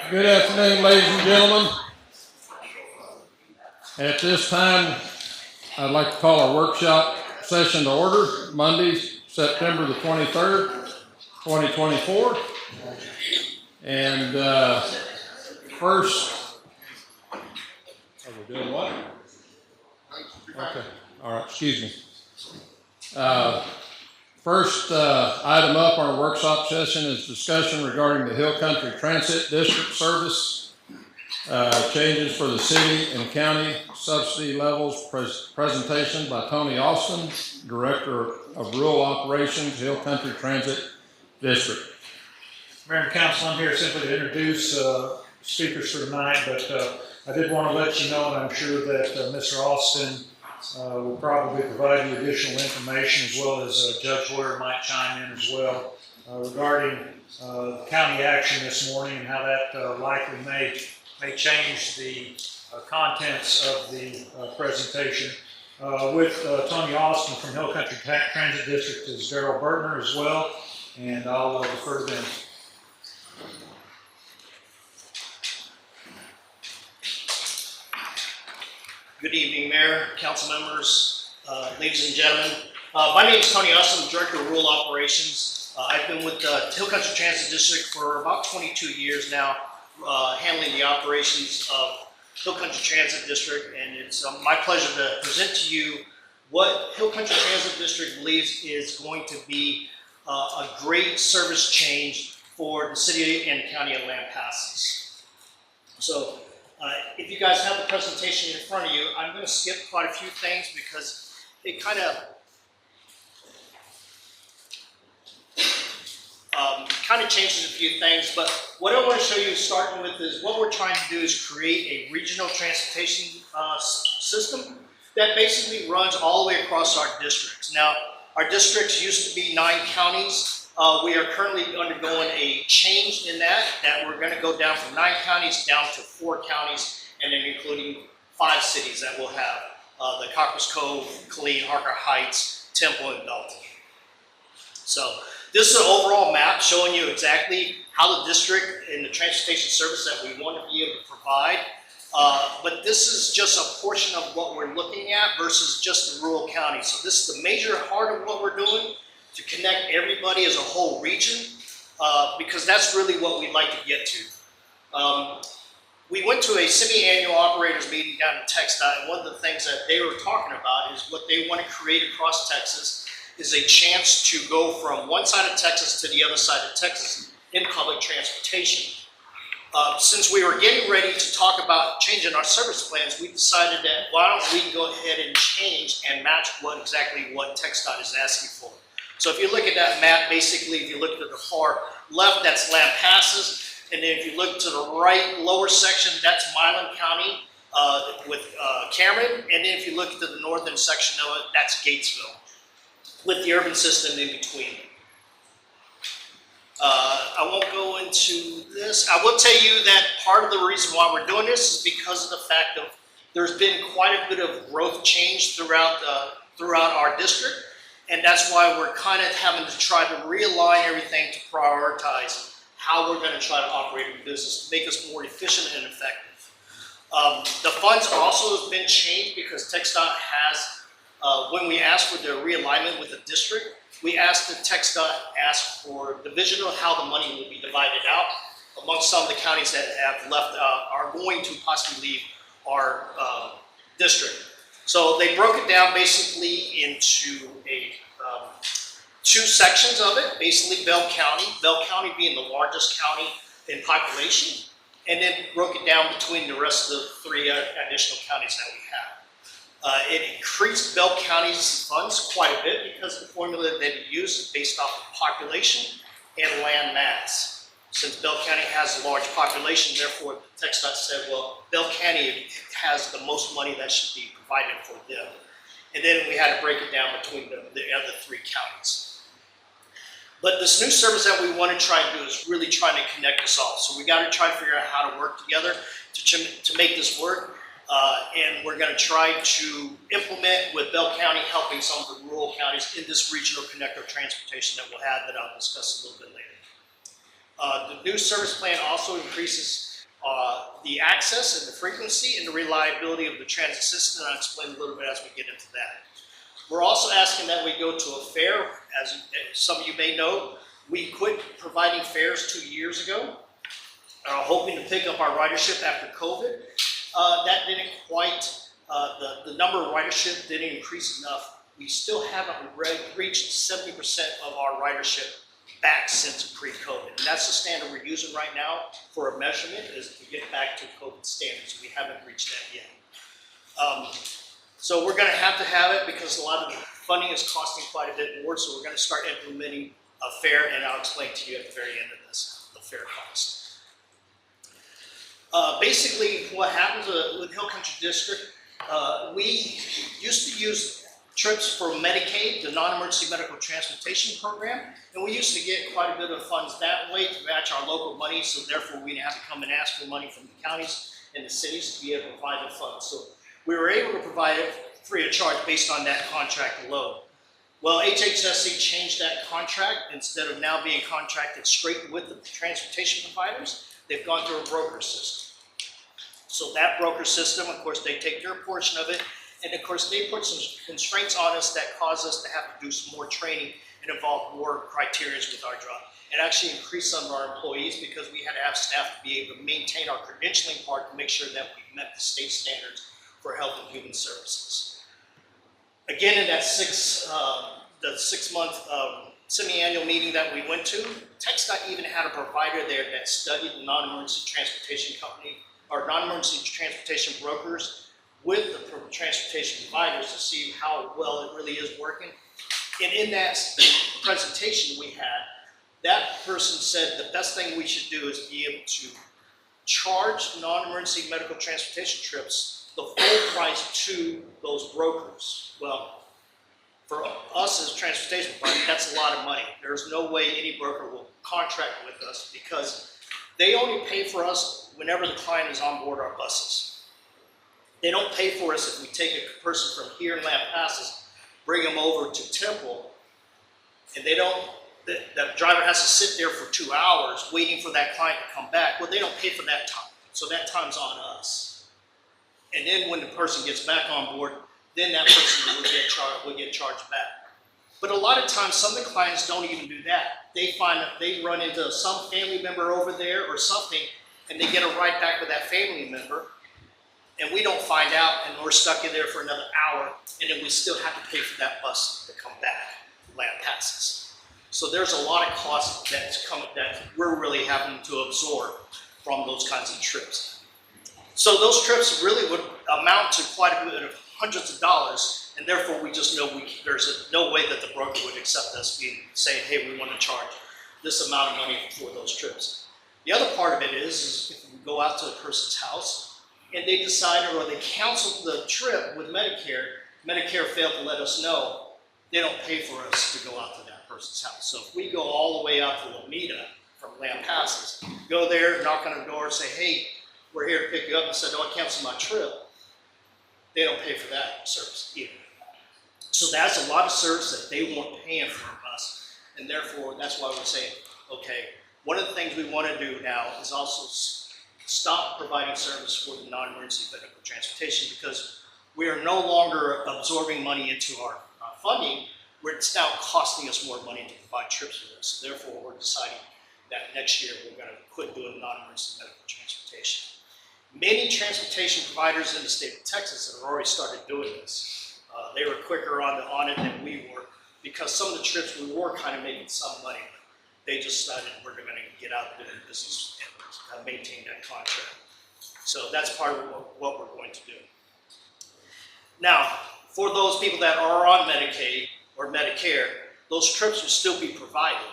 Good afternoon, ladies and gentlemen. At this time, I'd like to call our workshop session to order, Monday, September the 23rd, 2024. And first, are we doing what? Okay, all right, excuse me. First item up on our workshop session is discussion regarding the Hill Country Transit District service, changes for the city and county subsidy levels, presentation by Tony Austin, Director of Rural Operations, Hill Country Transit District. Mayor and Council, I'm here simply to introduce speakers for tonight, but I did want to let you know, and I'm sure that Mr. Austin will probably provide you additional information, as well as Judge Hoyer might chime in as well regarding county action this morning and how that likely may change the contents of the presentation. With Tony Austin from Hill Country Transit District is Darrell Bertner as well, and I'll defer to them. Good evening, Mayor, council members, ladies and gentlemen. My name is Tony Austin, Director of Rural Operations. I've been with the Hill Country Transit District for about 22 years now, handling the operations of Hill Country Transit District, and it's my pleasure to present to you what Hill Country Transit District believes is going to be a great service change for the city and county of Lampasas. So, if you guys have the presentation in front of you, I'm going to skip quite a few things because it kind of changes a few things. But what I want to show you, starting with, is what we're trying to do is create a regional transportation system that basically runs all the way across our districts. Now, our districts used to be 9 counties. We are currently undergoing a change in that we're going to go down from 9 counties down to 4 counties, and then including 5 cities that will have the Cockress Cove, Killeen, Harker Heights, Temple, and Belton. So this is an overall map showing you exactly how the district and the transportation service that we want to be able to provide. But this is just a portion of what we're looking at versus just the rural county. So this is the major heart of what we're doing, to connect everybody as a whole region, because that's really what we'd like to get to. We went to a semi-annual operators meeting down in TxDOT, and one of the things that they were talking about is what they want to create across Texas is a chance to go from one side of Texas to the other side of Texas in public transportation. Since we were getting ready to talk about changing our service plans, we decided that why don't we go ahead and change and match exactly what TxDOT is asking for. So if you look at that map, basically, if you look to the far left, that's Lampasas. And then if you look to the right lower section, that's Milan County with Cameron. And then if you look to the northern section of it, that's Gatesville, with the urban system in between. I won't go into this. I will tell you that part of the reason why we're doing this is because of the fact of there's been quite a bit of growth change throughout our district. And that's why we're kind of having to try to realign everything to prioritize how we're going to try to operate the business to make us more efficient and effective. The funds also have been changed because TxDOT has, when we asked for the realignment with the district, we asked that TxDOT ask for division of how the money will be divided out amongst some of the counties that have left, are going to possibly leave our district. So they broke it down basically into 2 sections of it, basically Bell County being the largest county in population, and then broke it down between the rest of the 3 additional counties that we have. It increased Bell County's funds quite a bit because the formula that it used is based off of population and land mass. Since Bell County has a large population, therefore TxDOT said, well, Bell County has the most money that should be provided for them. And then we had to break it down between the other 3 counties. But this new service that we want to try and do is really trying to connect us all. So we got to try to figure out how to work together to make this work. And we're going to try to implement with Bell County helping some of the rural counties in this regional connector transportation that we'll have that I'll discuss a little bit later. The new service plan also increases the access and the frequency and the reliability of the transit system, and I'll explain a little bit as we get into that. We're also asking that we go to a fair. As some of you may know, we quit providing fares 2 years ago, hoping to pick up our ridership after COVID. That didn't quite, the number of ridership didn't increase enough. We still haven't reached 70% of our ridership back since pre-COVID. And that's the standard we're using right now for a measurement, is to get back to COVID standards. We haven't reached that yet. So we're going to have it because a lot of the funding is costing quite a bit more. So we're going to start implementing a fare, and I'll explain to you at the very end of this, the fare cost. Basically, what happens with Hill Country District, we used to use trips for Medicaid, the non-emergency medical transportation program, and we used to get quite a bit of funds that way to match our local money, so therefore we didn't have to come and ask for money from the counties and the cities to be able to provide the funds. So we were able to provide it free of charge based on that contract alone. Well, HHSC changed that contract. Instead of now being contracted straight with the transportation providers, they've gone through a broker system. So that broker system, of course, they take their portion of it, and of course, they put some constraints on us that cause us to have to do some more training and involve more criteria with our job. It actually increased some of our employees because we had to have staff to be able to maintain our credentialing part to make sure that we met the state standards for health and human services. Again, in that the 6-month semi-annual meeting that we went to, TxDOT even had a provider there that studied the non-emergency transportation company or non-emergency transportation brokers with the transportation providers to see how well it really is working. And in that presentation we had, that person said the best thing we should do is be able to charge non-emergency medical transportation trips the full price to those brokers. Well, for us as a transportation provider, that's a lot of money. There's no way any broker will contract with us because they only pay for us whenever the client is on board our buses. They don't pay for us if we take a person from here in Lampasas, bring them over to Temple, and they don't, the driver has to sit there for 2 hours waiting for that client to come back. Well, they don't pay for that time, so that time's on us. And then when the person gets back on board, then that person will get charged back. But a lot of times, some of the clients don't even do that. They find that they run into some family member over there or something, and they get a ride back with that family member, and we don't find out, and we're stuck in there for another hour, and then we still have to pay for that bus to come back to Lampasas. So there's a lot of costs that's coming that we're really having to absorb from those kinds of trips. So those trips really would amount to quite a bit of hundreds of dollars, and therefore we just know there's no way that the broker would accept us saying, hey, we want to charge this amount of money for those trips. The other part of it is if we go out to a person's house, and they decided or they canceled the trip with Medicare, Medicare failed to let us know, they don't pay for us to go out to that person's house. So if we go all the way out to Lomita from Lampasas, go there, knock on the door, say, hey, we're here to pick you up, and said, no, I canceled my trip, they don't pay for that service either. So that's a lot of service that they weren't paying for us, and therefore that's why we're saying, okay, one of the things we want to do now is also stop providing service for the non-emergency medical transportation because we are no longer absorbing money into our funding, where it's now costing us more money to provide trips for this. So therefore, we're deciding that next year we're going to quit doing non-emergency medical transportation. Many transportation providers in the state of Texas have already started doing this. They were quicker on it than we were because some of the trips we were kind of making some money. They just decided we're going to get out of the business and maintain that contract. So that's part of what we're going to do. Now, for those people that are on Medicaid or Medicare, those trips will still be provided.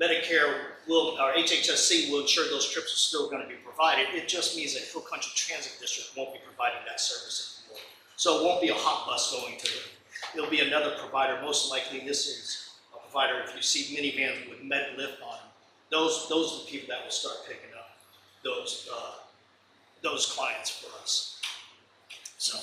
Medicare will, or HHSC will ensure those trips are still going to be provided. It just means that Hill Country Transit District won't be providing that service anymore. So it won't be a hot bus going to it. It'll be another provider. Most likely this is a provider, if you see minivans with med lift on them, those are the people that will start picking up those clients for us. So,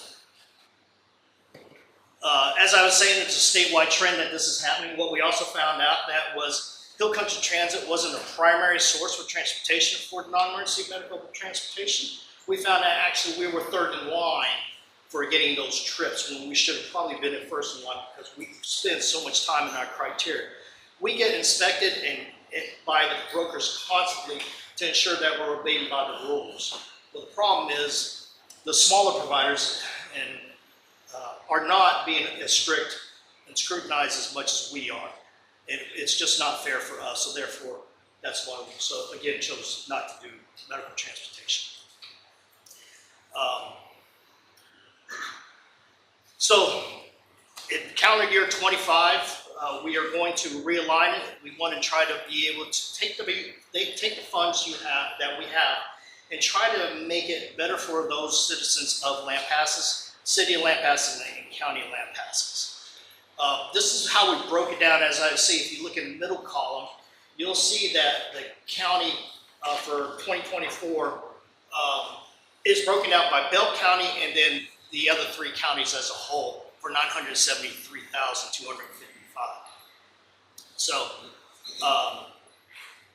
as I was saying, it's a statewide trend that this is happening. What we also found out that was Hill Country Transit wasn't a primary source for transportation for non-emergency medical transportation. We found that actually we were third in line for getting those trips when we should have probably been at first in line because we spend so much time in our criteria. We get inspected by the brokers constantly to ensure that we're obeying by the rules. But the problem is the smaller providers are not being as strict and scrutinized as much as we are. And it's just not fair for us. So therefore, that's why we, so again, chose not to do medical transportation. So in calendar year 25, we are going to realign it. We want to try to be able to take the funds that we have and try to make it better for those citizens of Lampasas, City of Lampasas and County of Lampasas. This is how we broke it down. As I see, if you look in the middle column, you'll see that the county for 2024 is broken out by Bell County and then the other three counties as a whole for $973,255. So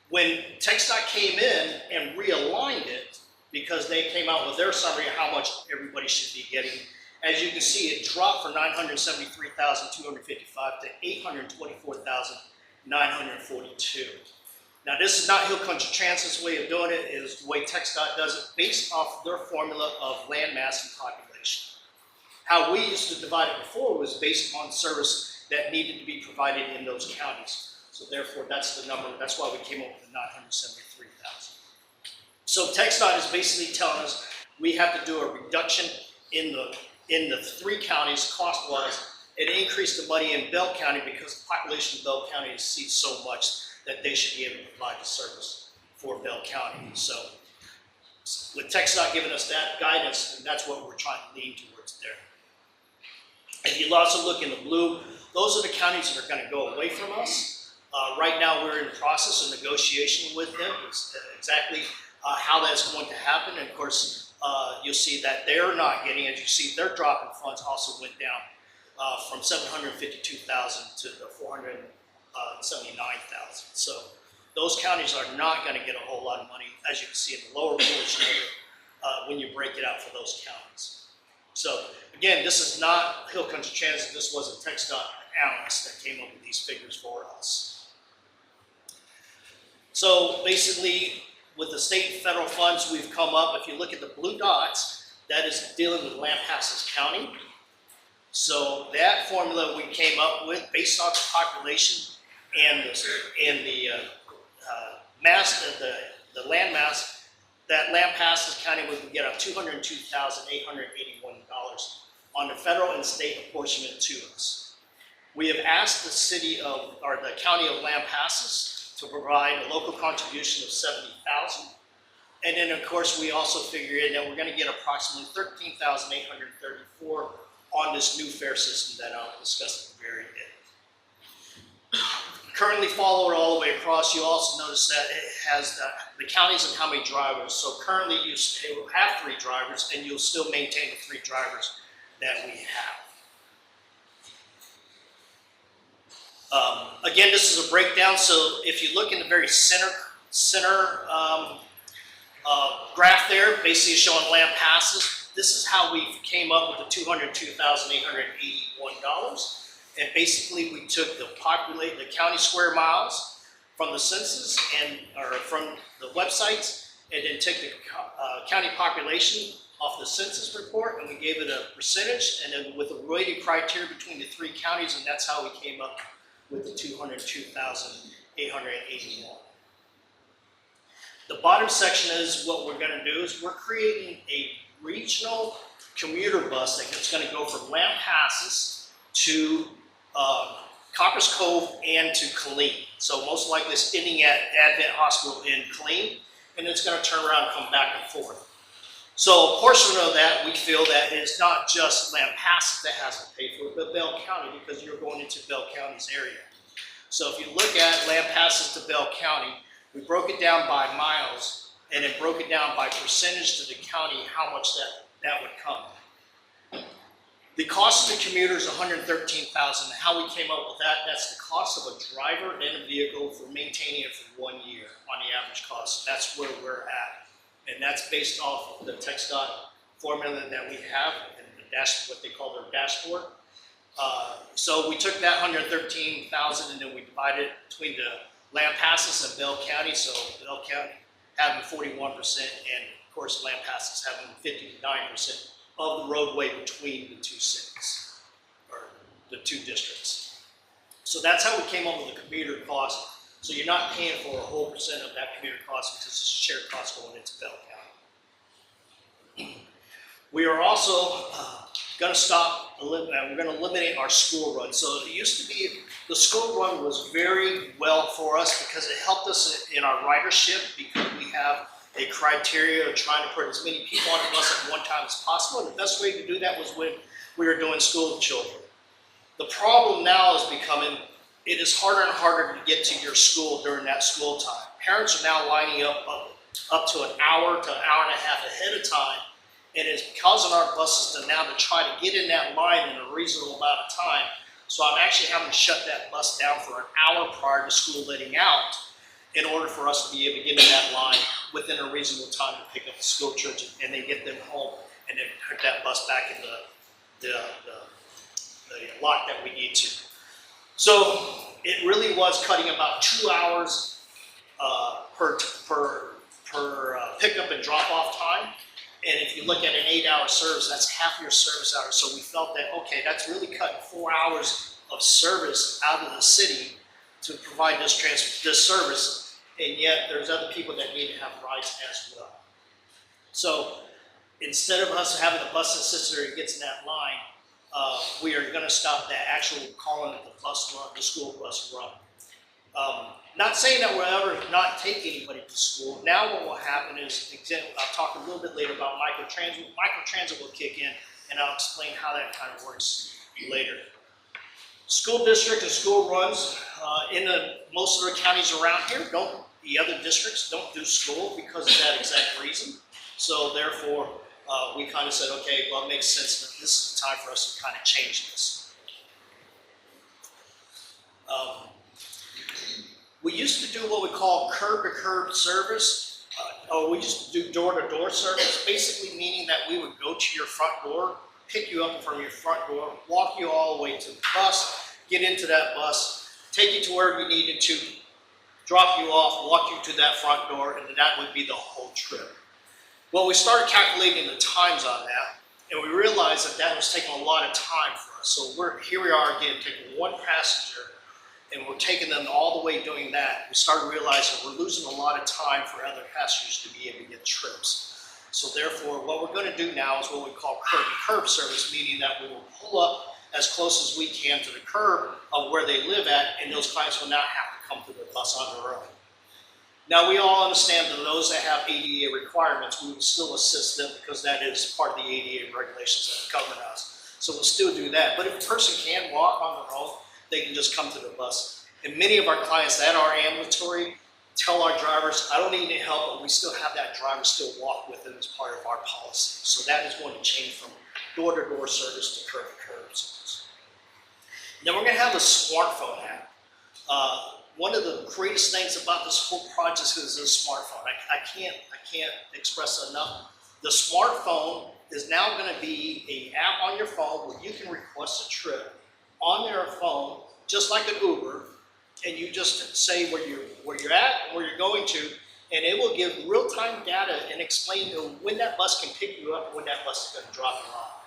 when TxDOT came in and realigned it, because they came out with their summary of how much everybody should be getting, as you can see, it dropped from $973,255 to $824,942. Now, this is not Hill Country Transit's way of doing it. It is the way TxDOT does it based off their formula of land mass and population. How we used to divide it before was based on service that needed to be provided in those counties. So therefore, that's the number. That's why we came up with the 973,000. So TxDOT is basically telling us we have to do a reduction in the three counties cost-wise and increase the money in Bell County because the population of Bell County exceeds so much that they should be able to provide the service for Bell County. So with TxDOT giving us that guidance, and that's what we're trying to lean towards there. If you also look in the blue, those are the counties that are going to go away from us. Right now, we're in the process of negotiation with them, exactly how that's going to happen. And of course, you'll see that they're not getting, as you see, their drop in funds also went down from $752,000 to $479,000. So those counties are not going to get a whole lot of money, as you can see in the lower portion of it, when you break it out for those counties. So again, this is not Hill Country Transit. This was a TxDOT analyst that came up with these figures for us. So basically, with the state and federal funds we've come up, if you look at the blue dots, that is dealing with Lampasas County. So that formula we came up with based on the population and the mass, the land mass, that Lampasas County would get up $202,881 on the federal and state apportionment to us. We have asked the county of Lampasas to provide a local contribution of $70,000. And then of course we also figure in that we're going to get approximately $13,834 on this new fare system that I'll discuss at the very end. Currently followed all the way across, you also notice that it has the counties and how many drivers. So currently you will have 3 drivers and you'll still maintain the 3 drivers that we have. Again, this is a breakdown. So if you look in the very center graph there, basically showing Lampasas, this is how we came up with the $202,881. And basically we took the county square miles from the census or from the websites, and then take the county population off the census report, and we gave it a percentage, and then with a weighted criteria between the 3 counties, and that's how we came up with the $202,881. The bottom section is what we're going to do is we're creating a regional commuter bus that's going to go from Lampasas to Copper's Cove and to Killeen. So most likely it's ending at Advent Hospital in Killeen, and it's going to turn around and come back and forth. So a portion of that, we feel that it's not just Lampasas that has to pay for it, but Bell County, because you're going into Bell County's area. So if you look at Lampasas to Bell County, we broke it down by miles, and then broke it down by percentage to the county, how much that would come. The cost of the commuter is $113,000. How we came up with that, that's the cost of a driver and a vehicle for maintaining it for 1 year on the average cost. That's where we're at. And that's based off of the TxDOT formula that we have and what they call their dashboard. So we took that $113,000 and then we divided it between the Lampasas and Bell County. So Bell County having 41% and of course Lampasas having 59% of the roadway between the two cities, or the two districts. So that's how we came up with the commuter cost. So you're not paying for a whole percent of that commuter cost because it's a shared cost going into Bell County. We are also going to stop, we're going to eliminate our school run. So it used to be, the school run was very well for us because it helped us in our ridership because we have a criteria of trying to put as many people on the bus at one time as possible. And the best way to do that was when we were doing school children. The problem now is becoming, it is harder and harder to get to your school during that school time. Parents are now lining up to an hour to an hour and a half ahead of time. And it's causing our buses to now to try to get in that line in a reasonable amount of time. So I'm actually having to shut that bus down for an hour prior to school letting out in order for us to be able to get in that line within a reasonable time to pick up the school children and then get them home and then put that bus back in the lot that we need to. So it really was cutting about 2 hours per pickup and drop off time. And if you look at an 8-hour service, that's half your service hours. So we felt that, okay, that's really cutting 4 hours of service out of the city to provide this service. And yet there's other people that need to have rides as well. So instead of us having a bus assistant that gets in that line, we are going to stop that actual calling it the bus run, the school bus run. Not saying that we'll ever not take anybody to school. Now what will happen is, I'll talk a little bit later about microtransit. Microtransit will kick in and I'll explain how that kind of works later. School district and school runs in most of the counties around here the other districts don't do school because of that exact reason. So therefore, we kind of said, okay, well, it makes sense that this is the time for us to kind of change this. We used to do what we call curb-to-curb service, or we used to do door-to-door service, basically meaning that we would go to your front door, pick you up from your front door, walk you all the way to the bus, get into that bus, take you to wherever you needed to, drop you off, walk you to that front door, and that would be the whole trip. Well, we started calculating the times on that, and we realized that that was taking a lot of time for us. So here we are again, taking one passenger, and we're taking them all the way doing that. We started realizing we're losing a lot of time for other passengers to be able to get trips. So therefore, what we're going to do now is what we call curb-to-curb service, meaning that we will pull up as close as we can to the curb of where they live at, and those clients will not have to come to the bus on their own. Now, we all understand that those that have ADA requirements, we will still assist them because that is part of the ADA regulations that govern us. So we'll still do that. But if a person can walk on their own, they can just come to the bus. And many of our clients that are ambulatory tell our drivers, I don't need any help, but we still have that driver still walk with them as part of our policy. So that is going to change from door-to-door service to curb-to-curb service. Then we're going to have a smartphone app. One of the greatest things about this whole project is the smartphone. I can't express enough. The smartphone is now going to be an app on your phone where you can request a trip on your phone, just like an Uber, and you just say where you're at, where you're going to, and it will give real-time data and explain when that bus can pick you up and when that bus is going to drop you off.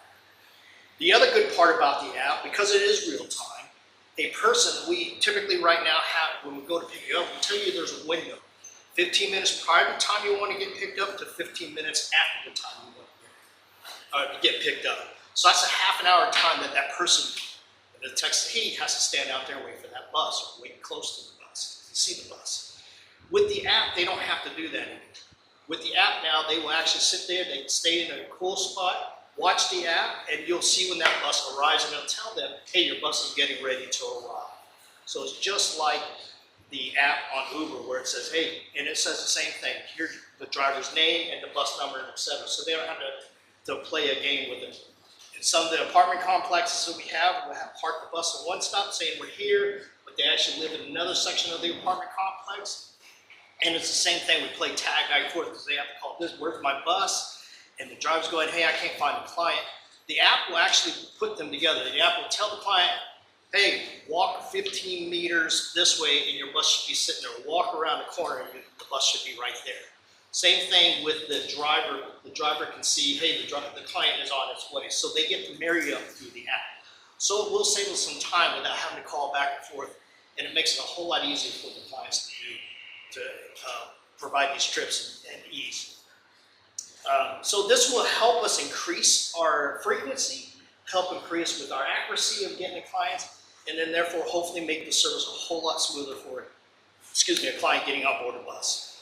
The other good part about the app, because it is real-time, a person, we typically right now have, when we go to pick you up, we tell you there's a window. 15 minutes prior to the time you want to get picked up to 15 minutes after the time you want to get picked up. So that's a half an hour time that person, the Texas Heat, has to stand out there and wait for that bus or wait close to the bus to see the bus. With the app, they don't have to do that anymore. With the app now, they will actually sit there, they stay in a cool spot, watch the app, and you'll see when that bus arrives, and it'll tell them, hey, your bus is getting ready to arrive. So it's just like the app on Uber where it says, hey, and it says the same thing. Here's the driver's name and the bus number and etc. So they don't have to play a game with it In some of the apartment complexes that we have, we'll have park the bus at one stop saying we're here, but they actually live in another section of the apartment complex. And it's the same thing, we play tag back and forth because they have to call this, where's my bus? And the driver's going, hey, I can't find the client. The app will actually put them together. The app will tell the client, hey, walk 15 meters this way and your bus should be sitting there. Walk around the corner and the bus should be right there. Same thing with the driver. The driver can see, hey, the client is on its way. So they get to marry up through the app. So it will save us some time without having to call back and forth, and it makes it a whole lot easier for the clients to provide these trips and ease. So this will help us increase our frequency, help increase with our accuracy of getting the clients, and then therefore hopefully make the service a whole lot smoother for, a client getting on board a bus.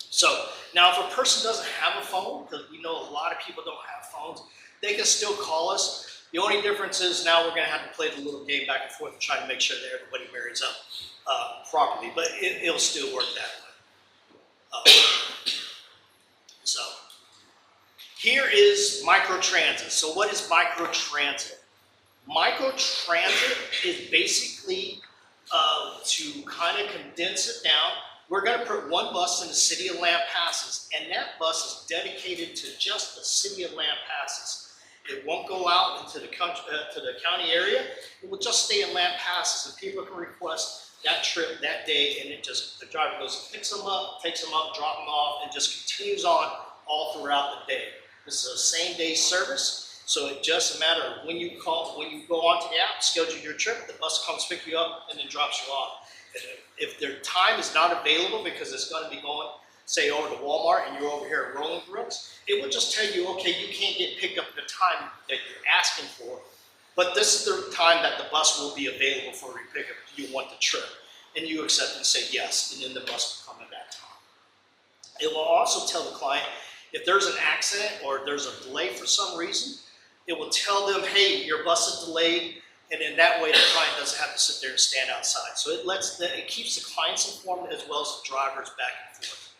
So now if a person doesn't have a phone, because we know a lot of people don't have phones, they can still call us. The only difference is now we're going to have to play the little game back and forth and try to make sure that everybody marries up properly, but it'll still work that way. So here is microtransit. So what is microtransit? Microtransit is basically, to kind of condense it down, we're going to put one bus in the city of Lampasas, and that bus is dedicated to just the city of Lampasas. It won't go out into the country, to the county area. It will just stay in Lampasas, and people can request that trip that day, and the driver goes and picks them up, takes them up, drop them off, and just continues on all throughout the day. This is a same-day service, so it's just a matter of when you go onto the app, schedule your trip, the bus comes pick you up, and then drops you off. If their time is not available because it's going to be going, say, over to Walmart and you're over here at Rolling Brooks, it will just tell you, okay, you can't get picked up at the time that you're asking for, but this is the time that the bus will be available for pickup. Do you want the trip? And you accept and say yes, and then the bus will come at that time. It will also tell the client if there's an accident or there's a delay for some reason, it will tell them, hey, your bus is delayed. And in that way, the client doesn't have to sit there and stand outside. So it keeps the clients informed as well as the drivers back and forth.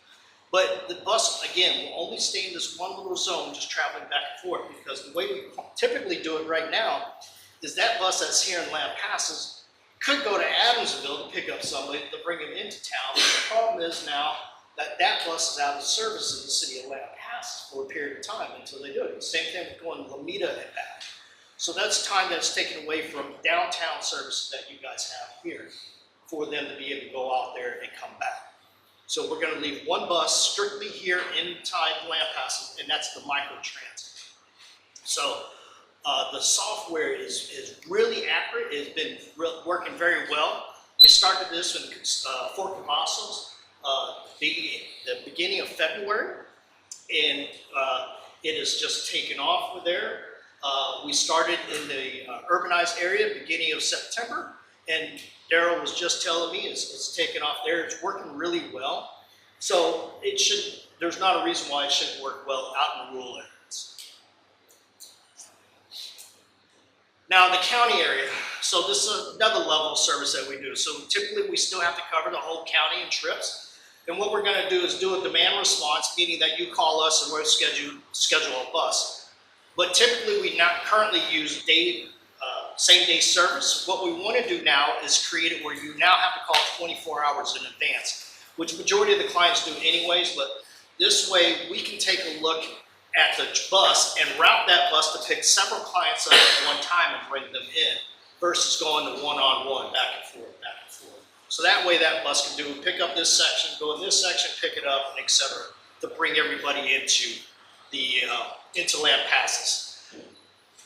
But the bus, again, will only stay in this one little zone, just traveling back and forth, because the way we typically do it right now is that bus that's here in Lampasas could go to Adamsville to pick up somebody to bring them into town. But the problem is now that bus is out of service in the city of Lampasas for a period of time until they do it. Same thing with going to Lomita and back. So that's time that's taken away from downtown services that you guys have here for them to be able to go out there and come back. So we're going to leave one bus strictly here inside Lampasas, and that's the microtransit. So the software is really accurate. It's been working very well. We started this in Fort Cavazos the beginning of February, and it has just taken off there. We started in the urbanized area beginning of September, and Daryl was just telling me it's taken off there. It's working really well. So there's not a reason why it shouldn't work well out in the rural areas. Now the county area. So this is another level of service that we do. So typically we still have to cover the whole county in trips. And what we're going to do is do a demand response, meaning that you call us and we'll schedule a bus. But typically we not currently use same-day service. What we want to do now is create it where you now have to call 24 hours in advance, which majority of the clients do anyways, but this way we can take a look at the bus and route that bus to pick several clients up at one time and bring them in versus going to one-on-one, back and forth, back and forth. So that way that bus can pick up this section, go in this section, pick it up, and et cetera, to bring everybody into Lampasas.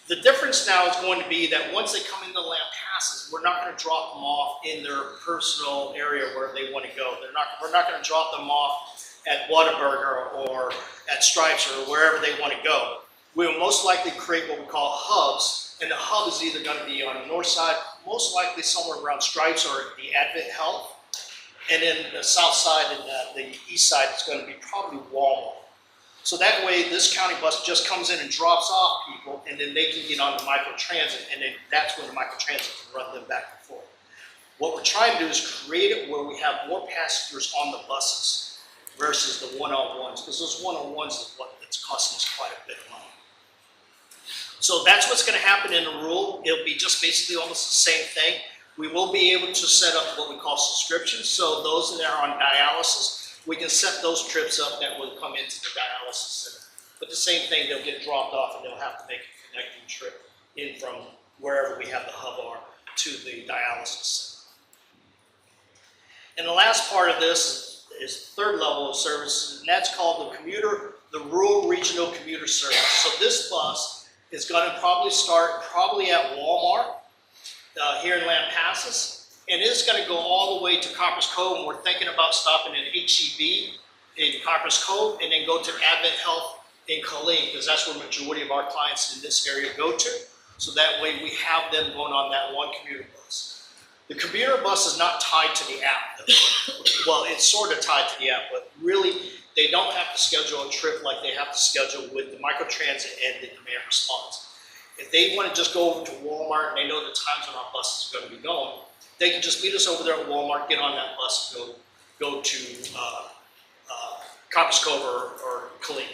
The difference now is going to be that once they come into Lampasas, we're not going to drop them off in their personal area where they want to go. We're not going to drop them off at Whataburger or at Stripes or wherever they want to go. We will most likely create what we call hubs, and the hub is either going to be on the north side, most likely somewhere around Stripes or the Advent Health, and then the south side and the east side is going to be probably Walmart. So that way, this county bus just comes in and drops off people, and then they can get on the microtransit, and then that's when the microtransit can run them back and forth. What we're trying to do is create it where we have more passengers on the buses versus the one-on-ones, because those one-on-ones is what's costing us quite a bit of money. So that's what's going to happen in the rule. It'll be just basically almost the same thing. We will be able to set up what we call subscriptions. So those that are on dialysis, we can set those trips up that will come into the dialysis center. But the same thing, they'll get dropped off and they'll have to make a connecting trip in from wherever we have the hub are to the dialysis center. And the last part of this is the third level of service, and that's called the Rural Regional Commuter Service. So this bus is going to probably start at Walmart here in Lampasas, and it's going to go all the way to Copper's Cove, and we're thinking about stopping at HEB in Copper's Cove and then go to Advent Health in Colleen, because that's where the majority of our clients in this area go to. So that way we have them going on that one commuter bus. The commuter bus is not tied to the app. Well, it's sort of tied to the app, but really they don't have to schedule a trip like they have to schedule with the microtransit and the demand response. If they want to just go over to Walmart and they know the times when our bus is going to be going, they can just meet us over there at Walmart, get on that bus, and go to Copper's Cove or Colleen.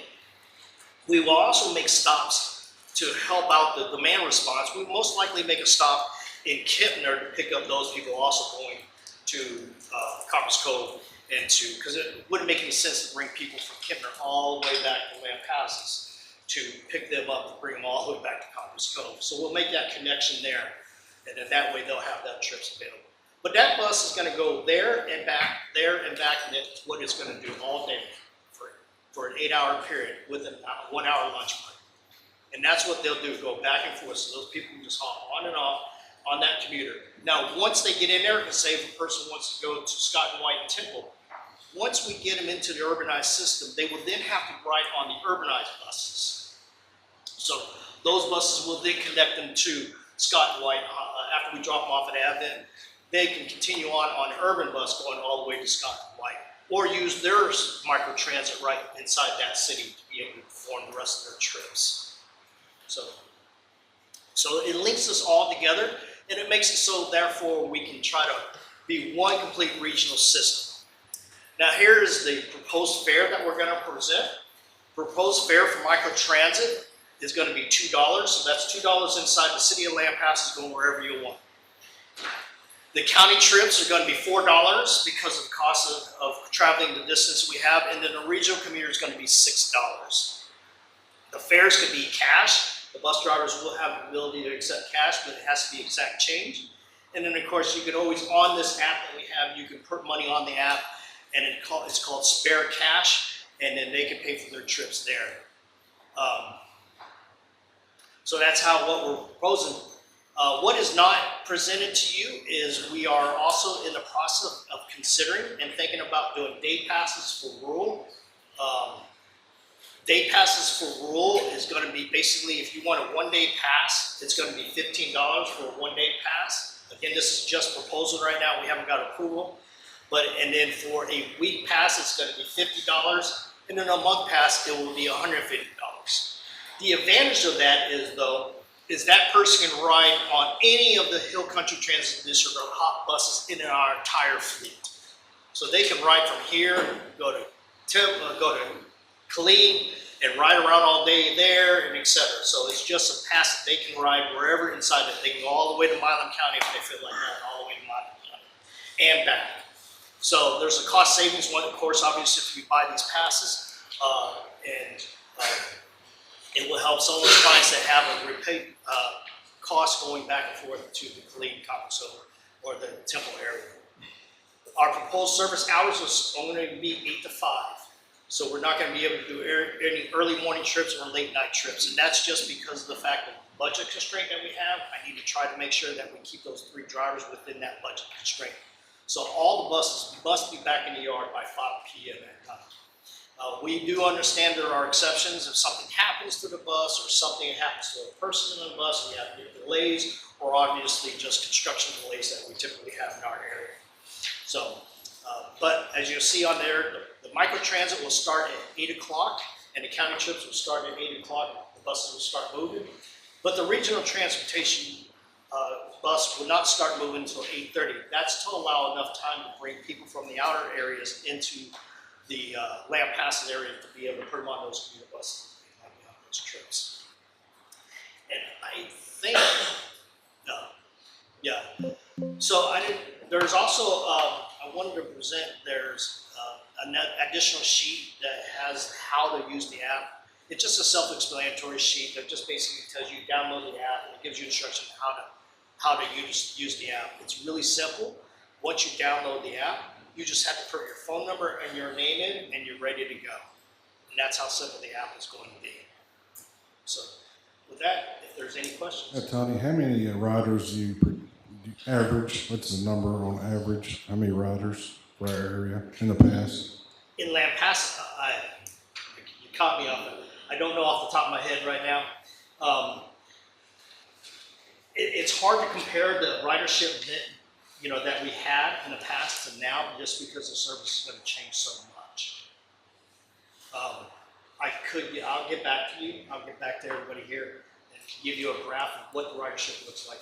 We will also make stops to help out the demand response. We most likely make a stop in Kempner to pick up those people also going to Copper's Cove, and because it wouldn't make any sense to bring people from Kempner all the way back to Lampasas to pick them up and bring them all the way back to Copper's Cove. So we'll make that connection there, and then that way they'll have that trips available. But that bus is going to go there and back, and that's what it's going to do all day for an 8-hour period with a 1-hour lunch break. And that's what they'll do, go back and forth. So those people can just hop on and off on that commuter. Now, once they get in there, and say if a person wants to go to Scott and White and Temple, once we get them into the urbanized system, they will then have to ride on the urbanized buses. So those buses will then connect them to Scott and White after we drop them off at Advent. They can continue on an urban bus going all the way to Scott and White, or use their microtransit right inside that city to be able to perform the rest of their trips. So it links us all together, and it makes it so therefore we can try to be one complete regional system. Now here is the proposed fare that we're going to present. Proposed fare for microtransit is going to be $2, so that's $2 inside the city of Lampasas going wherever you want. The county trips are going to be $4 because of the cost of traveling the distance we have, and then the regional commuter is going to be $6. The fares could be cash. The bus drivers will have the ability to accept cash, but it has to be exact change. And then, of course, you can always, on this app that we have, you can put money on the app, and it's called Spare Cash, and then they can pay for their trips there. So that's what we're proposing. What is not presented to you is we are also in the process of considering and thinking about doing day passes for rural. Day passes for rural is going to be basically, if you want a one-day pass, it's going to be $15 for a one-day pass. Again, this is just proposal right now. We haven't got approval. And then for a week pass, it's going to be $50. And then a month pass, it will be $150. The advantage of that is, though, is that person can ride on any of the Hill Country Transit District or hot buses in our entire fleet. So they can ride from here, go to Colleen, and ride around all day there, and etc. So it's just a pass that they can ride wherever inside it. They can go all the way to Milam County if they feel like that, all the way to Milam County, and back. So there's a cost savings one, of course, obviously, if you buy these passes, it will help some of those clients that have a repeat cost going back and forth to the Colleen, Copper's Cove, or the Temple area. Our proposed service hours is only going to be 8 to 5. So we're not going to be able to do any early morning trips or late night trips. And that's just because of the fact of the budget constraint that we have. I need to try to make sure that we keep those 3 drivers within that budget constraint. So all the buses must be back in the yard by 5 p.m. at night. We do understand there are exceptions if something happens to the bus or something happens to a person in the bus, we have delays, or obviously just construction delays that we typically have in our area. So, but as you'll see on there, the microtransit will start at 8 o'clock, and the county trips will start at 8 o'clock. The buses will start moving. But the regional transportation bus will not start moving until 8:30. That's to allow enough time to bring people from the outer areas into the Lampasas area to be able to put them on those commuter buses on those trips. And I think, yeah. So there's also, I wanted to present, there's an additional sheet that has how to use the app. It's just a self-explanatory sheet that just basically tells you download the app and it gives you instructions on how to use the app. It's really simple. Once you download the app, you just have to put your phone number and your name in and you're ready to go. And that's how simple the app is going to be. So with that, if there's any questions. Tony, how many riders do you average? What's the number on average? How many riders for our area in the past? In Lampasas, you caught me off. I don't know off the top of my head right now. It's hard to compare the ridership that we had in the past to now, just because the service is going to change so much. I'll get back to you. I'll get back to everybody here and give you a graph of what the ridership looks like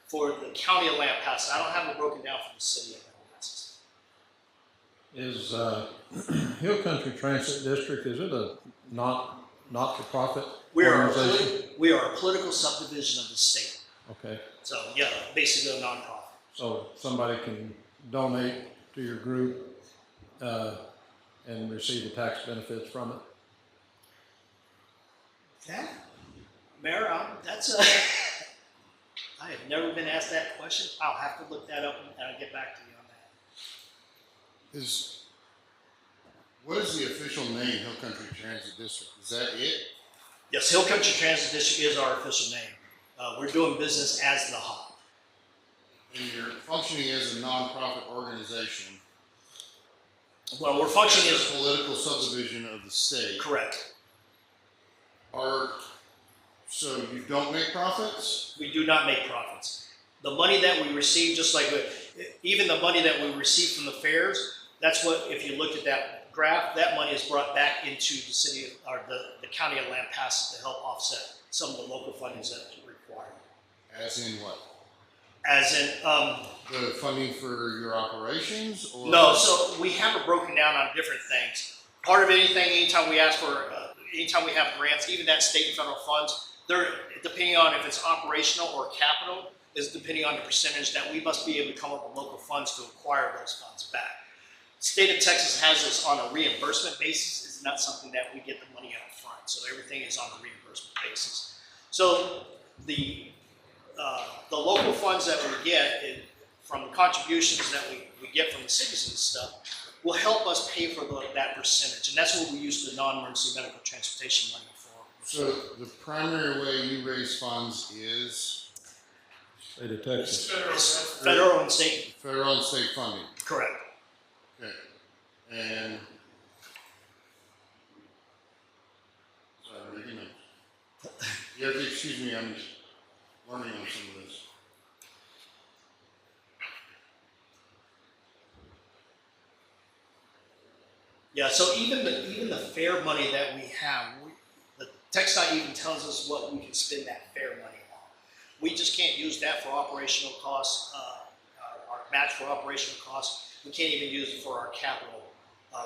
for the county of Lampasas. I don't have it broken down for the city of Lampasas. Is Hill Country Transit District, is it a not-for-profit We organization? we are a political subdivision of the state. Okay, So yeah, basically a nonprofit. so somebody can donate to your group and receive the tax benefits from it? That, Mayor, I have never been asked that question. I'll have to look that up and I'll get back to you on that. What is the official name, Hill Country Transit District? Is that it? Yes, Hill Country Transit District is our official name. We're doing business as the HOP. And you're functioning as a nonprofit organization. Well, we're functioning As as a political subdivision of the state. correct. So you don't make profits? We do not make profits. The money that we receive, just like even the money that we receive from the fairs, that's what, if you look at that graph, that money is brought back into the city or the county of Lampasas to help offset some of the local fundings that are required. As in what? As in, The funding for your operations? Or no, so we have it broken down on different things. Part of anything, anytime we ask for, anytime we have grants, even that state and federal funds, they're depending on if it's operational or capital, is depending on the percentage that we must be able to come up with local funds to acquire those funds back. State of Texas has this on a reimbursement basis. It's not something that we get the money up front. So everything is on a reimbursement basis. So the local funds that we get from the contributions that we get from the cities and stuff will help us pay for that percentage. And that's what we use the non-emergency medical transportation money for. So the primary way you raise funds is State of Texas. It's federal and state. federal and state funding. Correct. Okay. And sorry, you have to excuse me, I'm learning on some of this. Yeah, so even the fair money that we have, the TxDOT even tells us what we can spend that fair money on. We just can't use that for operational costs, our match for operational costs. We can't even use it for our capital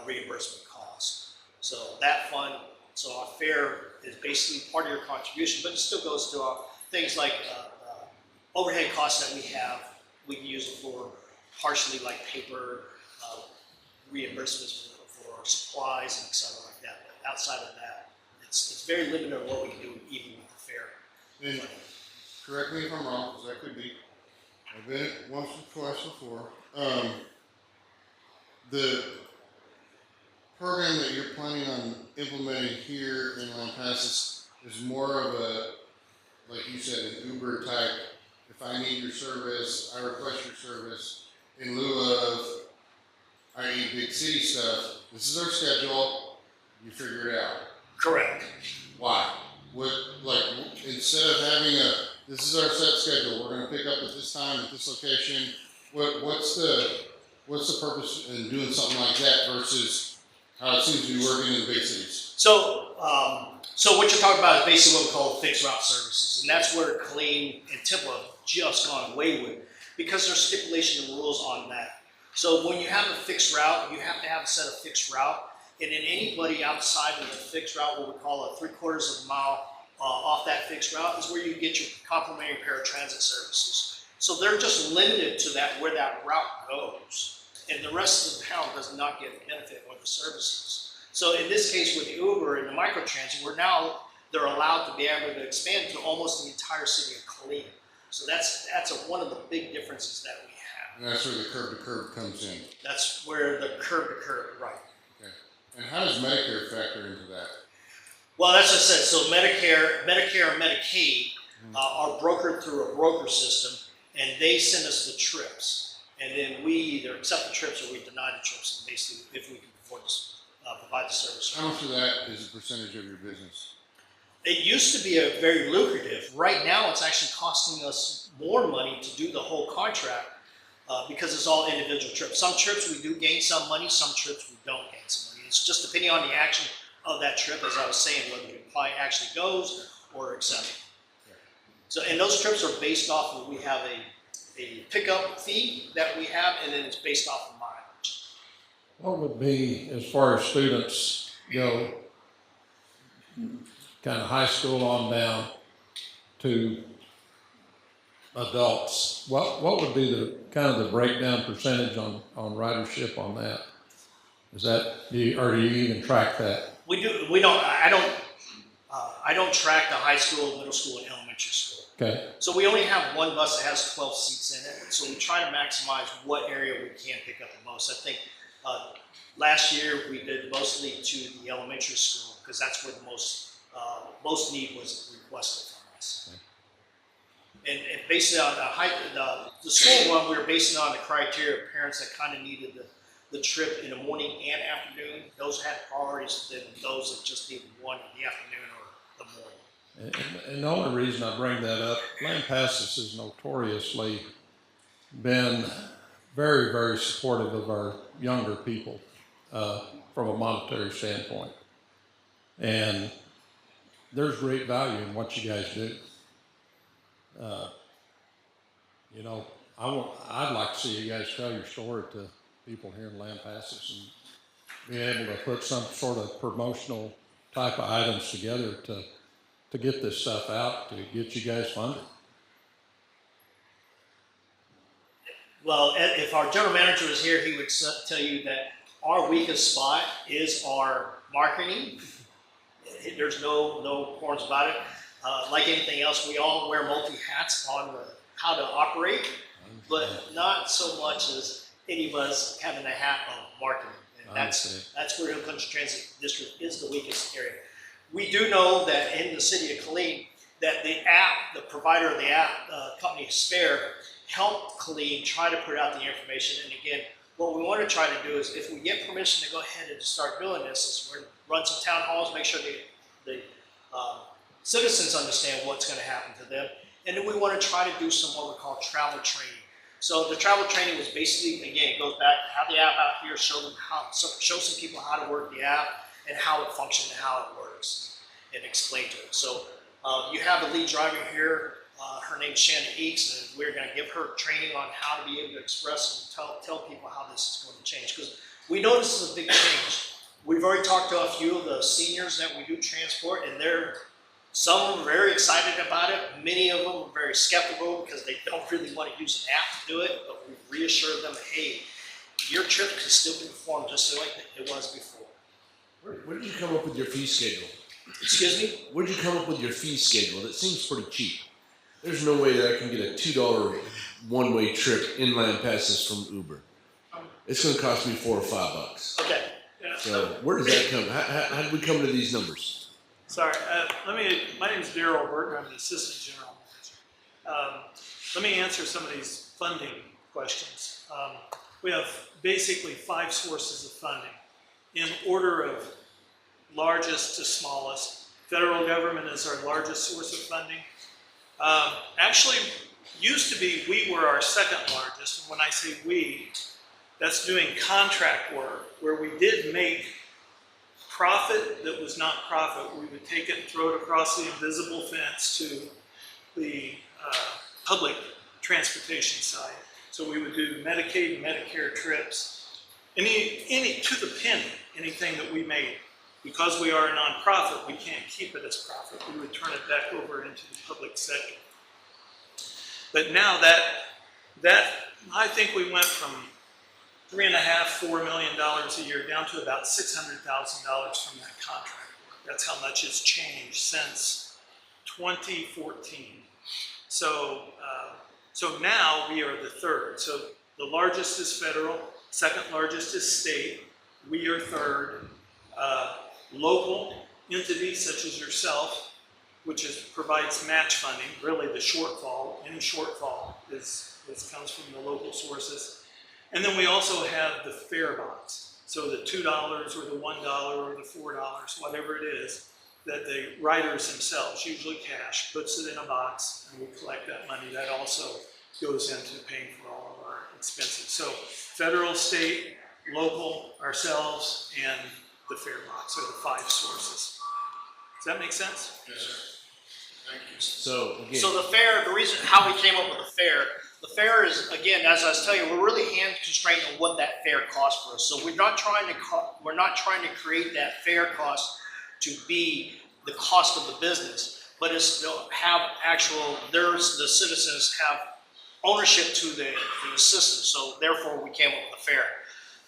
reimbursement costs. So that fund, so our fair is basically part of your contribution, but it still goes to our things like overhead costs that we have. We can use it for partially like paper reimbursements for supplies and et cetera like that. But outside of that, it's very limited on what we can do even with the fair. And correct me if I'm wrong, because I could be. I've been it once or twice before. The program that you're planning on implementing here in Lampasas is more of a, like you said, an Uber type. If I need your service, I request your service in lieu of I need big city stuff. This is our schedule. You figure it out. Correct. Why? Instead of having this is our set schedule, we're going to pick up at this time at this location. What's the purpose in doing something like that versus how it seems to be working in the big cities? So what you're talking about is basically what we call fixed route services, and that's where Killeen and Temple have just gone away with, because there's stipulation and rules on that. So when you have a fixed route, you have to have a set of fixed route, and then anybody outside of the fixed route, what we call a 3/4 of a mile off that fixed route is where you get your complimentary paratransit services. So they're just limited to that where that route goes, and the rest of the town does not get the benefit of the services. So in this case with Uber and the microtransit, they're allowed to be able to expand to almost the entire city of Killeen. So that's one of the big differences that we have. And that's where the curb to curb comes in. That's where the curb to curb, right? Okay. And how does Medicare factor into that? Well, that's what I said. So Medicare and Medicaid are brokered through a broker system, and they send us the trips, and then we either accept the trips or we deny the trips, basically if we can afford to provide the service. How much of that is a percentage of your business? It used to be a very lucrative. Right now, it's actually costing us more money to do the whole contract because it's all individual trips. Some trips we do gain some money, some trips we don't gain some money. It's just depending on the action of that trip, as I was saying, whether the client actually goes or accepts. So, and those trips are based off of, we have a pickup fee that we have, and then it's based off of mileage. What would be, as far as students go, kind of high school on down to adults, what would be the kind of the breakdown percentage on ridership on that? Is that, or do you even track that? We do. We don't. I don't track the high school, middle school, and elementary school. Okay. So we only have one bus that has 12 seats in it. So we try to maximize what area we can pick up the most. I think last year we did mostly to the elementary school because that's where the most need was requested from us. Okay. And based on the school one, we were basing on the criteria of parents that kind of needed the trip in the morning and afternoon. Those had priorities than those that just needed one in the afternoon or the morning. And the only reason I bring that up, Lampasas has notoriously been very, very supportive of our younger people from a monetary standpoint. And there's great value in what you guys do. You know, I'd like to see you guys tell your story to people here in Lampasas and be able to put some sort of promotional type of items together to get this stuff out, to get you guys funded. Well, if our general manager was here, he would tell you that our weakest spot is our marketing. There's no qualms about it. Like anything else, we all wear multi hats on how to operate, but not so much as any of us having a hat of marketing. And that's where Hill Country Transit District is the weakest area. We do know that in the city of Killeen, that the provider of the app, company Spare, helped Killeen try to put out the information. And again, what we want to try to do is, if we get permission to go ahead and start doing this, is we're run some town halls, make sure the citizens understand what's going to happen to them. And then we want to try to do some what we call travel training. So the travel training was basically, again, it goes back to have the app out here, show some people how to work the app and how it functions and how it works, and explain to them. So you have the lead driver here. Her name's Shannon Eakes, and we're going to give her training on how to be able to express and tell people how this is going to change. Because we know this is a big change. We've already talked to a few of the seniors that we do transport, and some of them are very excited about it. Many of them are very skeptical because they don't really want to use an app to do it. But we reassure them, hey, your trip can still be performed just like it was before. Where did you come up with your fee schedule? Excuse me? Where did you come up with your fee schedule? It seems pretty cheap. There's no way that I can get a $2 one-way trip in Lampasas from Uber. It's going to cost me $4 or $5. Okay. So where does that come? How did we come to these numbers? Sorry, my name is Daryl Burton. I'm the Assistant General Manager. Let me answer some of these funding questions. We have basically 5 sources of funding in order of largest to smallest. Federal government is our largest source of funding. Actually, used to be we were our second largest. And when I say we, that's doing contract work where we did make profit that was not profit. We would take it and throw it across the invisible fence to the public transportation side. So we would do Medicaid and Medicare trips. Any to the penny, anything that we made Because we are a nonprofit, we can't keep it as profit. We would turn it back over into the public sector. But now that I think we went from $3.5–4 million a year down to about $600,000 from that contract. That's how much it's changed since 2014. So now we are the third. So the largest is federal, second largest is state. We are third. Local entities such as yourself, which provides match funding, really the shortfall, any shortfall comes from the local sources. And then we also have the fare box. So the $2 or the $1 or the $4, whatever it is, that the riders themselves, usually cash, puts it in a box and we collect that money. That also goes into paying for all of our expenses. So federal, state, local, ourselves, and the fare box are the 5 sources. Does that make sense? Yes, sir. Thank you. So again, So the fair, the reason how we came up with the fair is, again, as I was telling you, we're really hand constrained on what that fair costs for us. So we're not trying to create that fair cost to be the cost of the business, but it's to have the citizens have ownership to the system. So therefore we came up with the fair.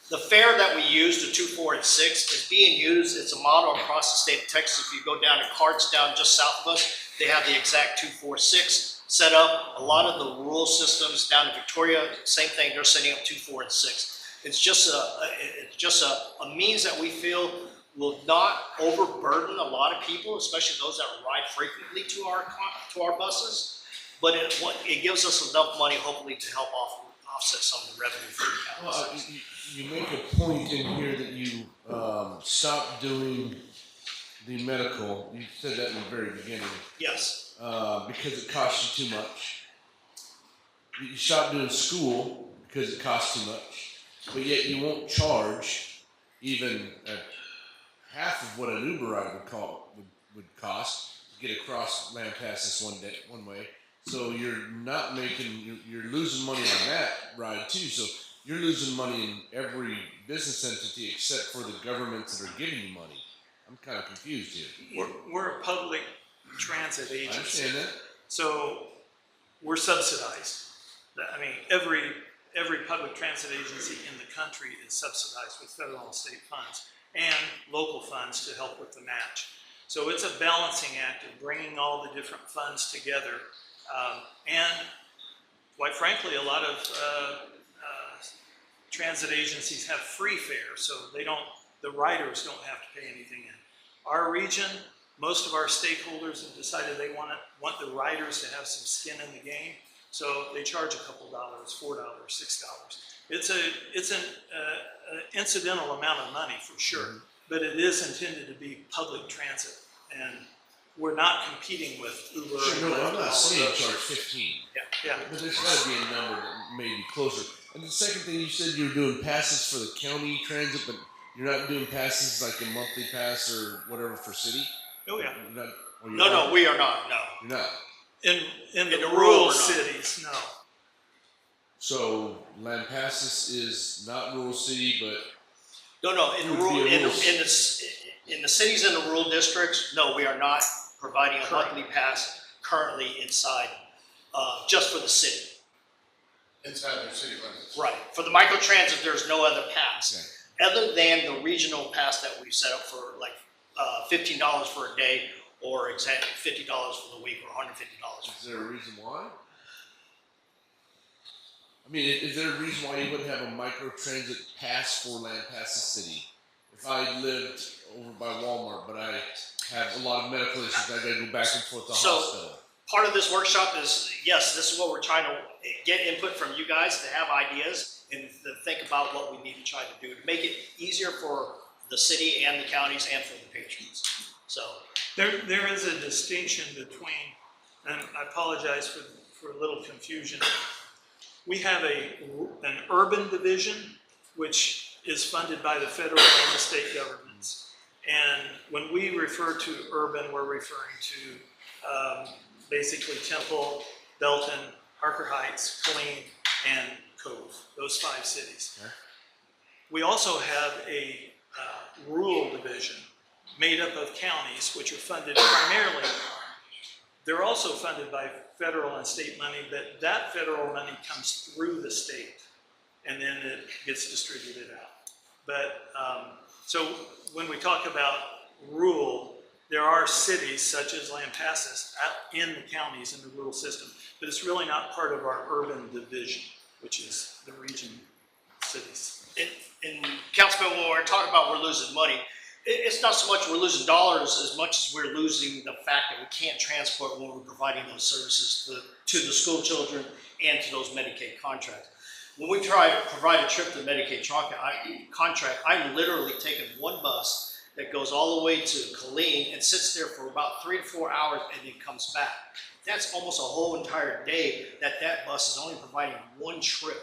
The fare that we use, the 2, 4, and 6, is being used. It's a model across the state of Texas. If you go down to Carts down just south of us, they have the exact 2, 4, 6 set up. A lot of the rural systems down in Victoria, same thing. They're setting up 2, 4, and 6. It's just a means that we feel will not overburden a lot of people, especially those that ride frequently to our buses. But it gives us enough money, hopefully, to help offset some of the revenue for the counties. well, you make a point in here that you stopped doing the medical. You said that in the very beginning. Yes. Because it costs you too much. You stopped doing school because it costs too much. But yet you won't charge even half of what an Uber ride would cost to get across Lampasas one way. So you're not you're losing money on that ride too. So you're losing money in every business entity except for the governments that are giving you money. I'm kind of confused here. We're a public transit agency. I understand that. So we're subsidized. I mean, every public transit agency in the country is subsidized with federal and state funds and local funds to help with the match. So it's a balancing act of bringing all the different funds together. And quite frankly, a lot of transit agencies have free fare, so the riders don't have to pay anything in. Our region, most of our stakeholders have decided they want the riders to have some skin in the game, so they charge a couple dollars, $4, $6. It's an incidental amount of money for sure, but it is intended to be public transit, and we're not competing with Uber. Sure, and no, Lyft I'm and not all saying those. charge 15. Yeah. But there's got to be a number that may be closer. And the second thing you said, you were doing passes for the county transit, but you're not doing passes like a monthly pass or whatever for city? Oh yeah. You're not, or you No, are? we are not. No. You're not. In the the rural, rural we're not. cities, no. So Lampasas is not rural city, but No. In Would the rural, be a in rural the cities and the rural districts, no, we are not providing a Correct. monthly pass currently inside, just for the city. Inside their city limits. Right. For the microtransit, there's no other pass. Okay. Other than the regional pass that we've set up for like $15 for a day, or exactly $50 for the week, or $150. Is there a reason why? I mean, is there a reason why you wouldn't have a microtransit pass for Lampasas City? If I lived over by Walmart, but I have a lot of medical issues, I gotta go back and forth to the So- hospital. Part of this workshop is, yes, this is what we're trying to get input from you guys to have ideas and to think about what we need to try to do to make it easier for the city and the counties and for the patrons. So, There is a distinction between, and I apologize for a little confusion. We have an urban division, which is funded by the federal and the state governments. And when we refer to urban, we're referring to basically Temple, Belton, Harker Heights, Killeen, and Cove, those 5 cities. Okay. We also have a rural division, made up of counties, which are funded primarily. They're also funded by federal and state money, but that federal money comes through the state, and then it gets distributed out. But so when we talk about rural, there are cities such as Lampasas out in the counties in the rural system, but it's really not part of our urban division, which is the region cities. And Councilman, when we're talking about we're losing money, it's not so much we're losing dollars as much as we're losing the fact that we can't transport when we're providing those services to the school children and to those Medicaid contracts. When we try to provide a trip to the Medicaid contract, I'm literally taking one bus that goes all the way to Killeen and sits there for about 3 to 4 hours and then comes back. That's almost a whole entire day that bus is only providing one trip.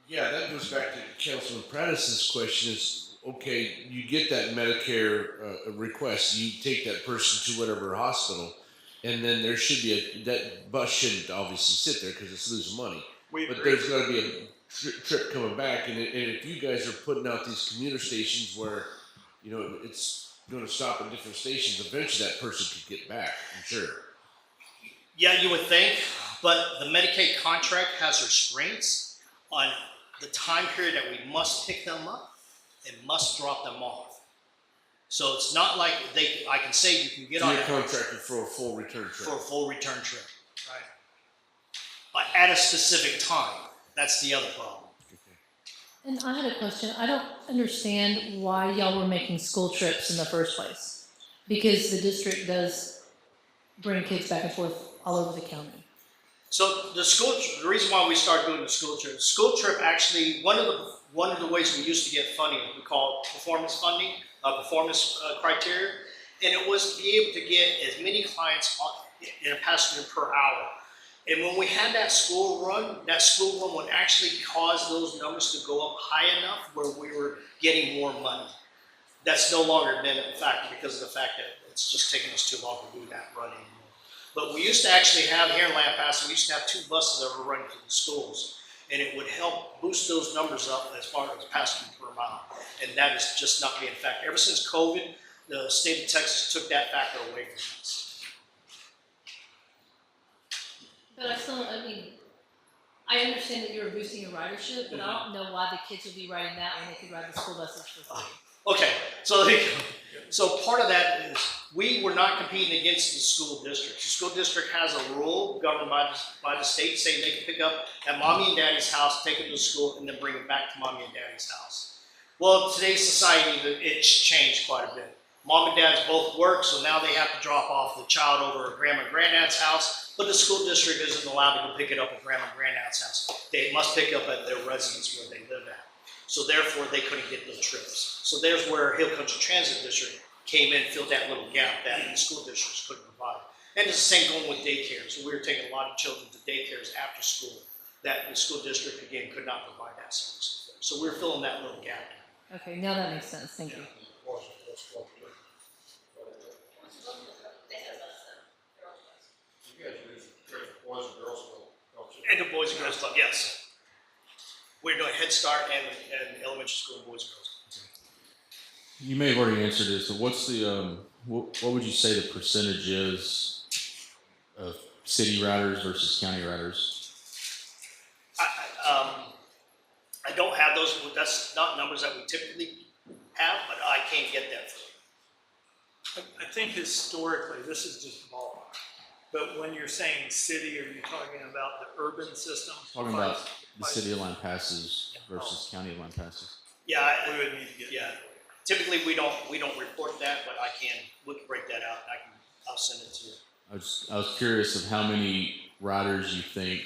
Yeah, that goes back to Councilman Prattis's question is, okay, you get that Medicare request, you take that person to whatever hospital, and then there should be that bus shouldn't obviously sit there because it's losing money. But there's got to be a trip coming back, and if you guys are putting out these commuter stations where, you know, it's going to stop at different stations, eventually that person could get back, I'm sure. Yeah, you would think, but the Medicaid contract has restraints on the time period that we must pick them up and must drop them off. So it's not like I can say you can get on You're it contracted for a full return trip. for a full return trip. Right. At a specific time. That's the other problem. And I had a question. I don't understand why y'all were making school trips in the first place. Because the district does bring kids back and forth all over the county. So the reason why we started doing the school trip actually, one of the ways we used to get funding, we call performance funding, performance criteria, and it was to be able to get as many clients in a passenger per hour. And when we had that school run would actually cause those numbers to go up high enough where we were getting more money. That's no longer been a factor because of the fact that it's just taking us too long to do that run anymore. But we used to actually have here in Lampasas, we used to have 2 buses that were running to the schools. And it would help boost those numbers up as far as passenger per mile. And that is just not being a factor. Ever since COVID, the state of Texas took that factor away from us. But I understand that you're boosting your ridership, but I don't know why the kids would be riding that when they could ride the school buses for free. Okay, so part of that is we were not competing against the school district. The school district has a rule governed by the state saying they can pick up at mommy and daddy's house, take them to school, and then bring them back to mommy and daddy's house. Well, today's society, it's changed quite a bit. Mom and dad's both work, so now they have to drop off the child over at grandma and granddad's house, but the school district isn't allowed to go pick it up at grandma and granddad's house. They must pick up at their residence where they live at. So therefore, they couldn't get those trips. So there's where Hill Country Transit District came in, filled that little gap that the school districts couldn't provide. And it's the same going with daycare. So we were taking a lot of children to daycares after school that the school district, again, could not provide that service. So we were filling that little gap. Okay, now that makes sense. Thank you. And the Boys and Girls Club, yes. We're doing Head Start and elementary school and Boys and Girls Club. You may have already answered this, but what's the what would you say the percentage is of city riders versus county riders? I don't have those. That's not numbers that we typically have, but I can't get that for you. I think historically, this is just ballpark. But when you're saying city, are you talking about the urban system? Talking about the city of Lampasas versus county of Lampasas. Yeah, We would need to get. yeah. Typically, we don't report that, but we can break that out. I'll send it to you. I was curious of how many riders you think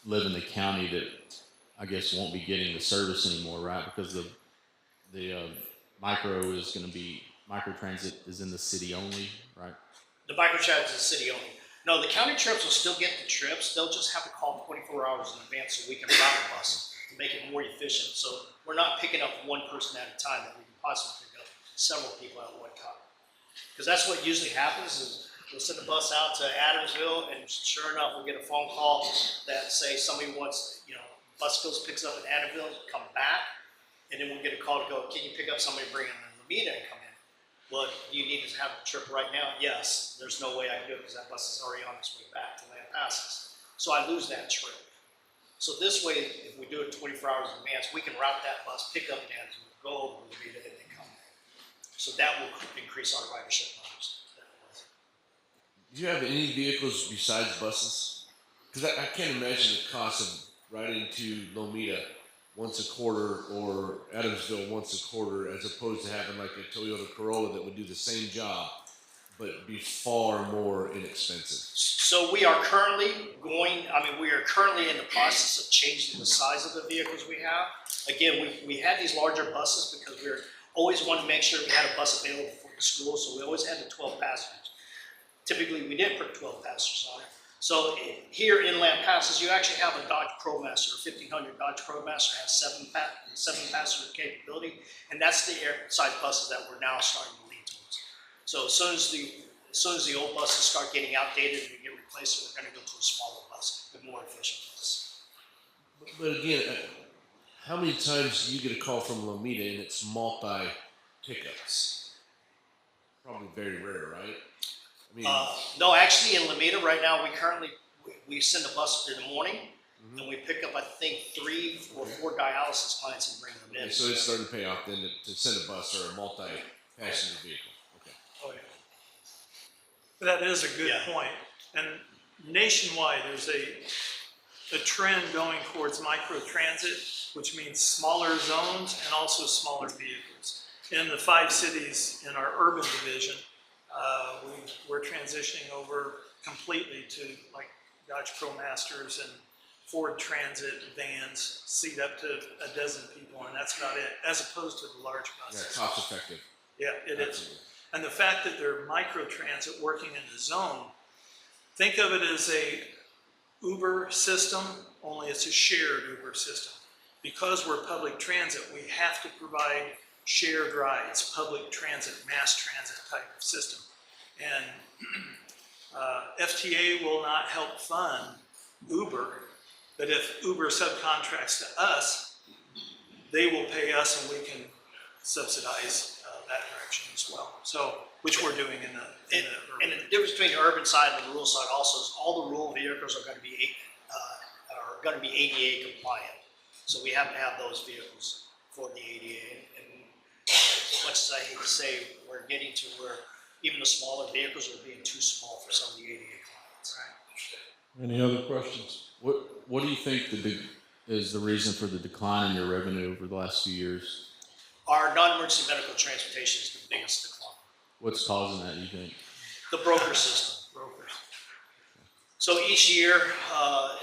live in the county that I guess won't be getting the service anymore, right? Because the microtransit is in the city only, right? The microchat is the city only. No, the county trips will still get the trips. They'll just have to call 24 hours in advance so we can route the bus to make it more efficient. So we're not picking up one person at a time, that we can possibly pick up several people at one time. Because that's what usually happens is we'll send a bus out to Adamsville, and sure enough, we'll get a phone call that say somebody wants, bus goes, picks up in Adamsville, come back, and then we'll get a call to go, can you pick up somebody, bring them in Lameda and come in? Well, do you need to have the trip right now? Yes. There's no way I can do it because that bus is already on its way back to Lampasas. So I lose that trip. So this way, if we do it 24 hours in advance, we can route that bus, pick up Dan's, go over to Levita, and then come back. So that will increase our ridership numbers. Do you have any vehicles besides buses? Because I can't imagine the cost of riding to Lomita once a quarter or Adamsville once a quarter, as opposed to having like a Toyota Corolla that would do the same job but be far more inexpensive. So we are currently in the process of changing the size of the vehicles we have. Again, we had these larger buses because we always wanted to make sure we had a bus available for the school, so we always had the 12 passengers. Typically, we didn't put 12 passengers on it. So here in Lampasas, you actually have a Dodge ProMaster, a 1500 Dodge ProMaster has seven passenger capability, and that's the air-side buses that we're now starting to lean towards. So as soon as the old buses start getting outdated and we get replaced, we're going to go to a smaller bus, a more efficient bus. But again, how many times do you get a call from Lomita and it's multi pickups? Probably very rare, right? I mean, No, actually in Lampasas right now, we send a bus in the morning, and we pick up, I think, 3 or 4 dialysis clients and bring them in. so it's starting to pay off then to send a bus or a multi-passenger vehicle. Okay. Oh, yeah. That is a good point. And nationwide, there's a trend going towards micro-transit, which means smaller zones and also smaller vehicles. In the 5 cities in our urban division, we're transitioning over completely to like Dodge ProMasters and Ford Transit vans, seat up to a dozen people, and that's about it, as opposed to the large buses. Yeah, cost effective. Yeah, it is. And the fact that they're micro-transit working in the zone, think of it as a Uber system, only it's a shared Uber system. Because we're public transit, we have to provide shared rides, public transit, mass transit type of system. And FTA will not help fund Uber, but if Uber subcontracts to us, they will pay us and we can subsidize that direction as well. So, which we're doing in the urban. And the difference between the urban side and the rural side also is all the rural vehicles are going to be ADA compliant. So we have to have those vehicles for the ADA. And as much as I hate to say, we're getting to where even the smaller vehicles are being too small for some of the ADA clients. Right. Any other questions? What do you think is the reason for the decline in your revenue over the last few years? Our non-emergency medical transportation is the biggest decline. What's causing that, you think? The broker system. So each year,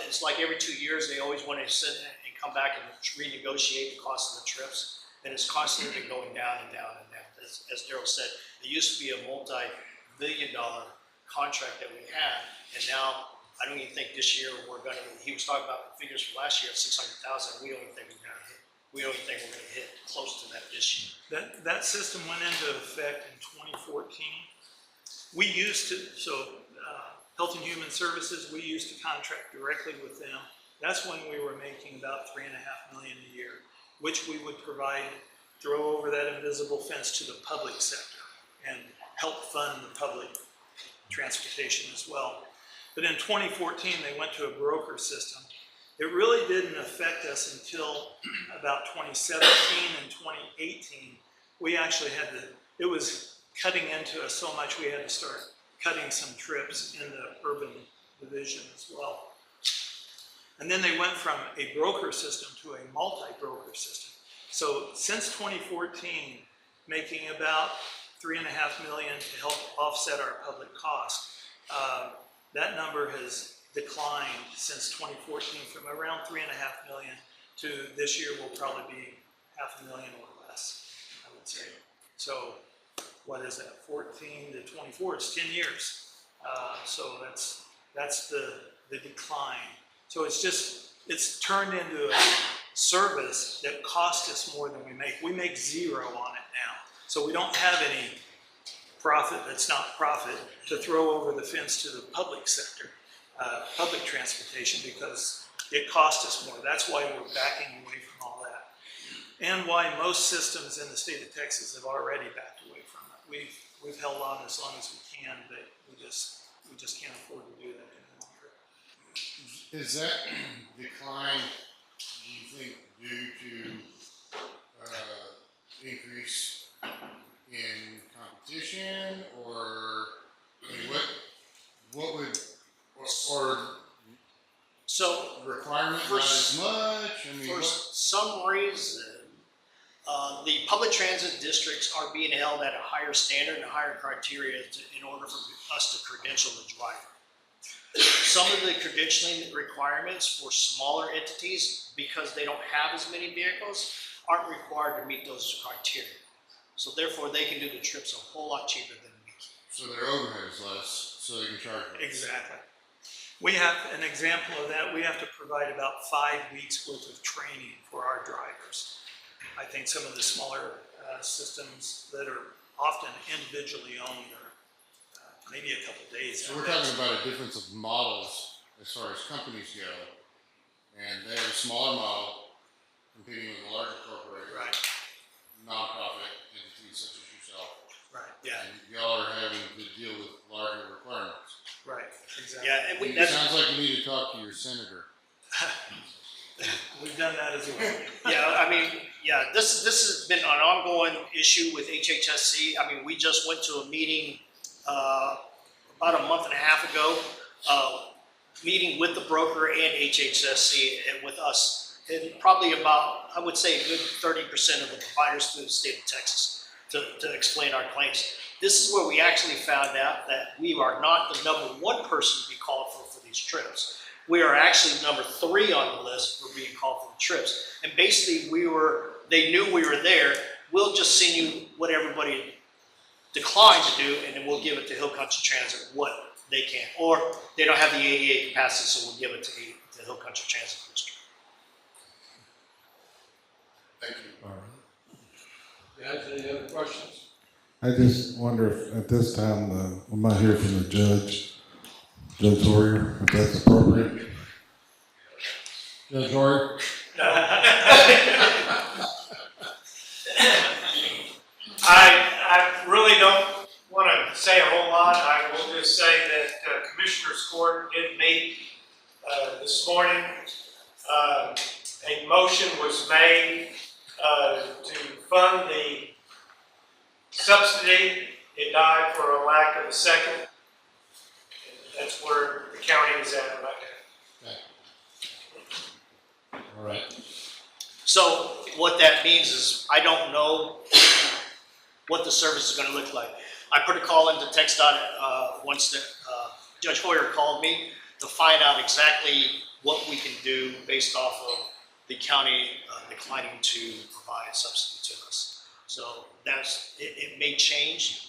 it's like every 2 years, they always want to sit and come back and renegotiate the cost of the trips. And it's constantly been going down and down and down. As Daryl said, it used to be a multi-billion-dollar contract that we had. And now, I don't even think this year he was talking about the figures from last year at 600,000. We don't even think we're going to hit close to that this year. That system went into effect in 2014. We used to, Health and Human Services, we used to contract directly with them. That's when we were making about $3.5 million a year, which we would throw over that invisible fence to the public sector and help fund the public transportation as well. But in 2014, they went to a broker system. It really didn't affect us until about 2017 and 2018. We actually it was cutting into us so much we had to start cutting some trips in the urban division as well. And then they went from a broker system to a multi-broker system. So since 2014, making about $3.5 million to help offset our public cost, that number has declined since 2014 from around $3.5 million to this year will probably be $500,000 or less, I would say. So what is that, 14 to 24, it's 10 years. So that's the decline. So it's turned into a service that costs us more than we make. We make zero on it now. So we don't have any profit that's not profit to throw over the fence to the public sector, public transportation, because it costs us more. That's why we're backing away from all that. And why most systems in the state of Texas have already backed away from it. we've held on as long as we can, but we just can't afford to do that any longer. Is that decline, do you think, due to increase in competition, or I mean, what would, or So requirement For not s- as much? I mean, for what, some reason, the public transit districts are being held at a higher standard and a higher criteria in order for us to credential the driver. Some of the credentialing requirements for smaller entities, because they don't have as many vehicles, aren't required to meet those criteria. So therefore, they can do the trips a whole lot cheaper than we can. so their overhead is less, so they can charge less. Exactly. We have an example of that. We have to provide about 5 weeks worth of training for our drivers. I think some of the smaller systems that are often individually owned are maybe a couple days. So we're talking about a difference of models as far as companies go, and they have a smaller model competing with a larger corporate, Right, nonprofit entities such as yourself. right, Yeah, And y'all are having to deal with larger requirements. right, exactly. yeah, and It that's, sounds like you need to talk to your senator. We've done that as well. yeah, I mean, yeah, this has been an ongoing issue with HHSC. I mean, we just went to a meeting about a month and a half ago, meeting with the broker and HHSC and with us, and probably about, I would say, a good 30% of the providers through the state of Texas to explain our claims. This is where we actually found out that we are not the #1 person to be called for these trips. We are actually number 3 on the list for being called for the trips. And basically they knew we were there. We'll just send you what everybody declined to do, and then we'll give it to Hill Country Transit what they can. Or they don't have the ADA capacity, so we'll give it to Hill Country Transit District. Thank you. All right. Guys, any other questions? I just wonder if at this time, we might hear from the Judge Hoyer, if that's appropriate. Judge Hoyer? I really don't want to say a whole lot. I will just say that Commissioner's Court did meet this morning. A motion was made to fund the subsidy. It died for a lack of a second. That's where the county is at right now. All right. So what that means is I don't know what the service is going to look like. I put a call into TxDOT once that Judge Hoyer called me to find out exactly what we can do based off of the county declining to provide subsidy to us. So it may change.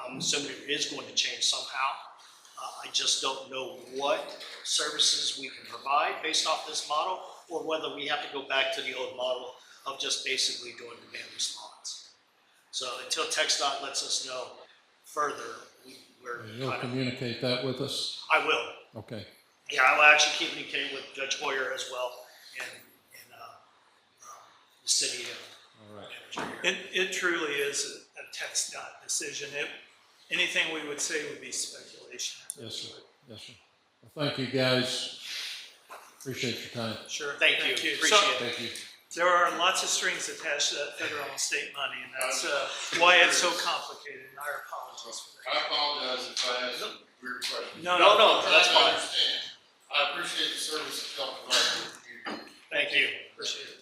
I'm assuming it is going to change somehow. I just don't know what services we can provide based off this model, or whether we have to go back to the old model of just basically doing demand response. So until TxDOT lets us know further, we're You'll kind of, communicate that with us? I will. Okay. Yeah, I will actually communicate with Judge Hoyer as well and the city All right. manager here. It truly is a TxDOT decision. Anything we would say would be speculation. Yes, sir. Yes, sir. Well, thank you, guys. Appreciate your time. Sure. Thank you. So, Appreciate it. Thank you. there are lots of strings attached to that federal and state money, and that's why it's so complicated, and our apologies for that. I apologize if I asked some weird questions. No, that's I fine. understand. I appreciate the service that y'all provide to the community. Thank you. Appreciate it.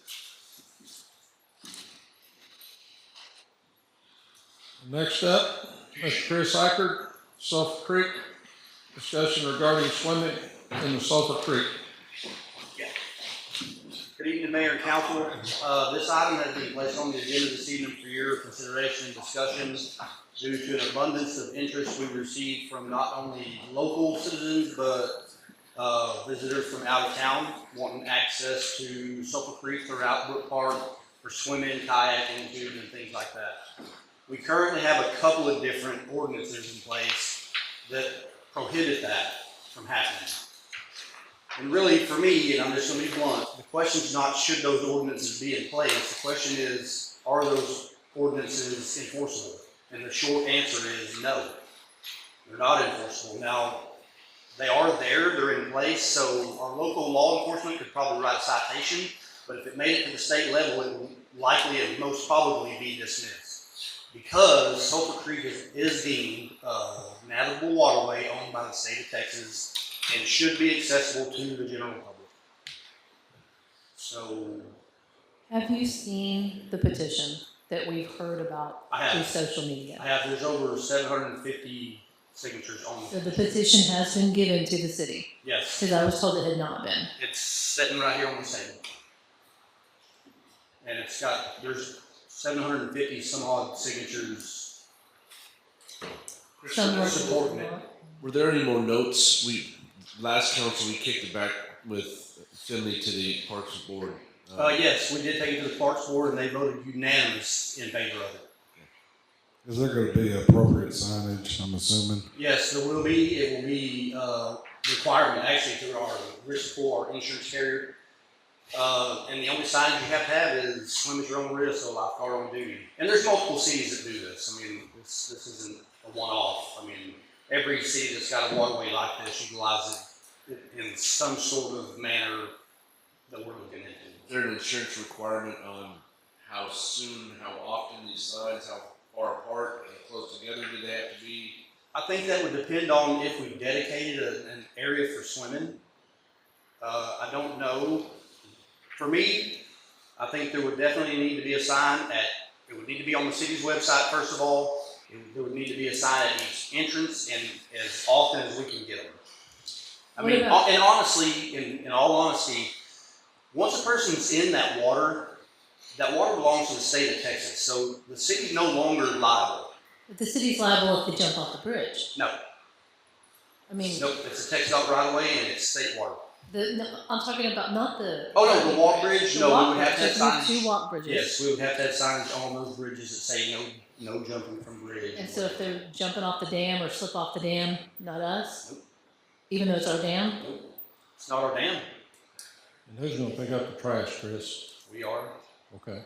Next up, Mr. Chris Eichert, Sulphur Creek. Discussion regarding swimming in the Sulphur Creek. Good evening, Mayor and Council. This item has been placed on the agenda this evening for your consideration and discussions due to an abundance of interest we received from not only local citizens, but visitors from out of town wanting access to Sulphur Creek throughout Brook Park for swimming, kayaking, tubing, and things like that. We currently have a couple of different ordinances in place that prohibit that from happening. And really, for me, and I'm just going to be blunt, the question is not should those ordinances be in place. The question is, are those ordinances enforceable? And the short answer is no. They're not enforceable. Now, they are there, they're in place, so our local law enforcement could probably write a citation, but if it made it to the state level, it would likely and most probably be dismissed. Because Sulphur Creek is deemed a navigable waterway owned by the state of Texas and should be accessible to the general public. So, Have you seen the petition that we've heard about I have. through social media? there's over 750 signatures on So it. the petition has been given to the city, Yes, because I was told it had not been. it's sitting right here on the table. And there's 750 some odd signatures. Some were supporting it. Were there any more notes? Last council, we kicked it back with Finley to the Parks Board. Yes, we did take it to the Parks Board and they voted unanimous in favor of it. Is there gonna be appropriate signage, I'm assuming? Yes, there will be. It will be requirement actually through our risk pool, our insurance carrier. And the only signage you have to have is swim at your own risk or lifeguard on duty. And there's multiple cities that do this. I mean, this isn't a one-off. I mean, every city that's got a waterway like this utilizes it in some sort of manner that we're looking into. Is there an insurance requirement on how soon, how often these signs, how far apart and close together do they have to be? I think that would depend on if we dedicated an area for swimming. I don't know. For me, I think there would definitely need to be a sign it would need to be on the city's website, first of all. There would need to be a sign at each entrance and as often as we can get them. I What mean, about- and honestly, in all honesty, once a person's in that water belongs to the state of Texas. So the city's no longer liable. But the city's liable if they jump off the bridge. No, I mean, nope, it's a Texas right away and it's state water. I'm talking about not the. Oh, no, the walk bridge? The No, we walk would have to bridge. have There's signs. two walk bridges. Yes, we would have to have signs on those bridges that say no jumping from bridge. And so if they're jumping off the dam or slip off the dam, not us? Even though it's our dam? It's not our dam. And who's gonna pick up the trash, Chris? We are. Okay.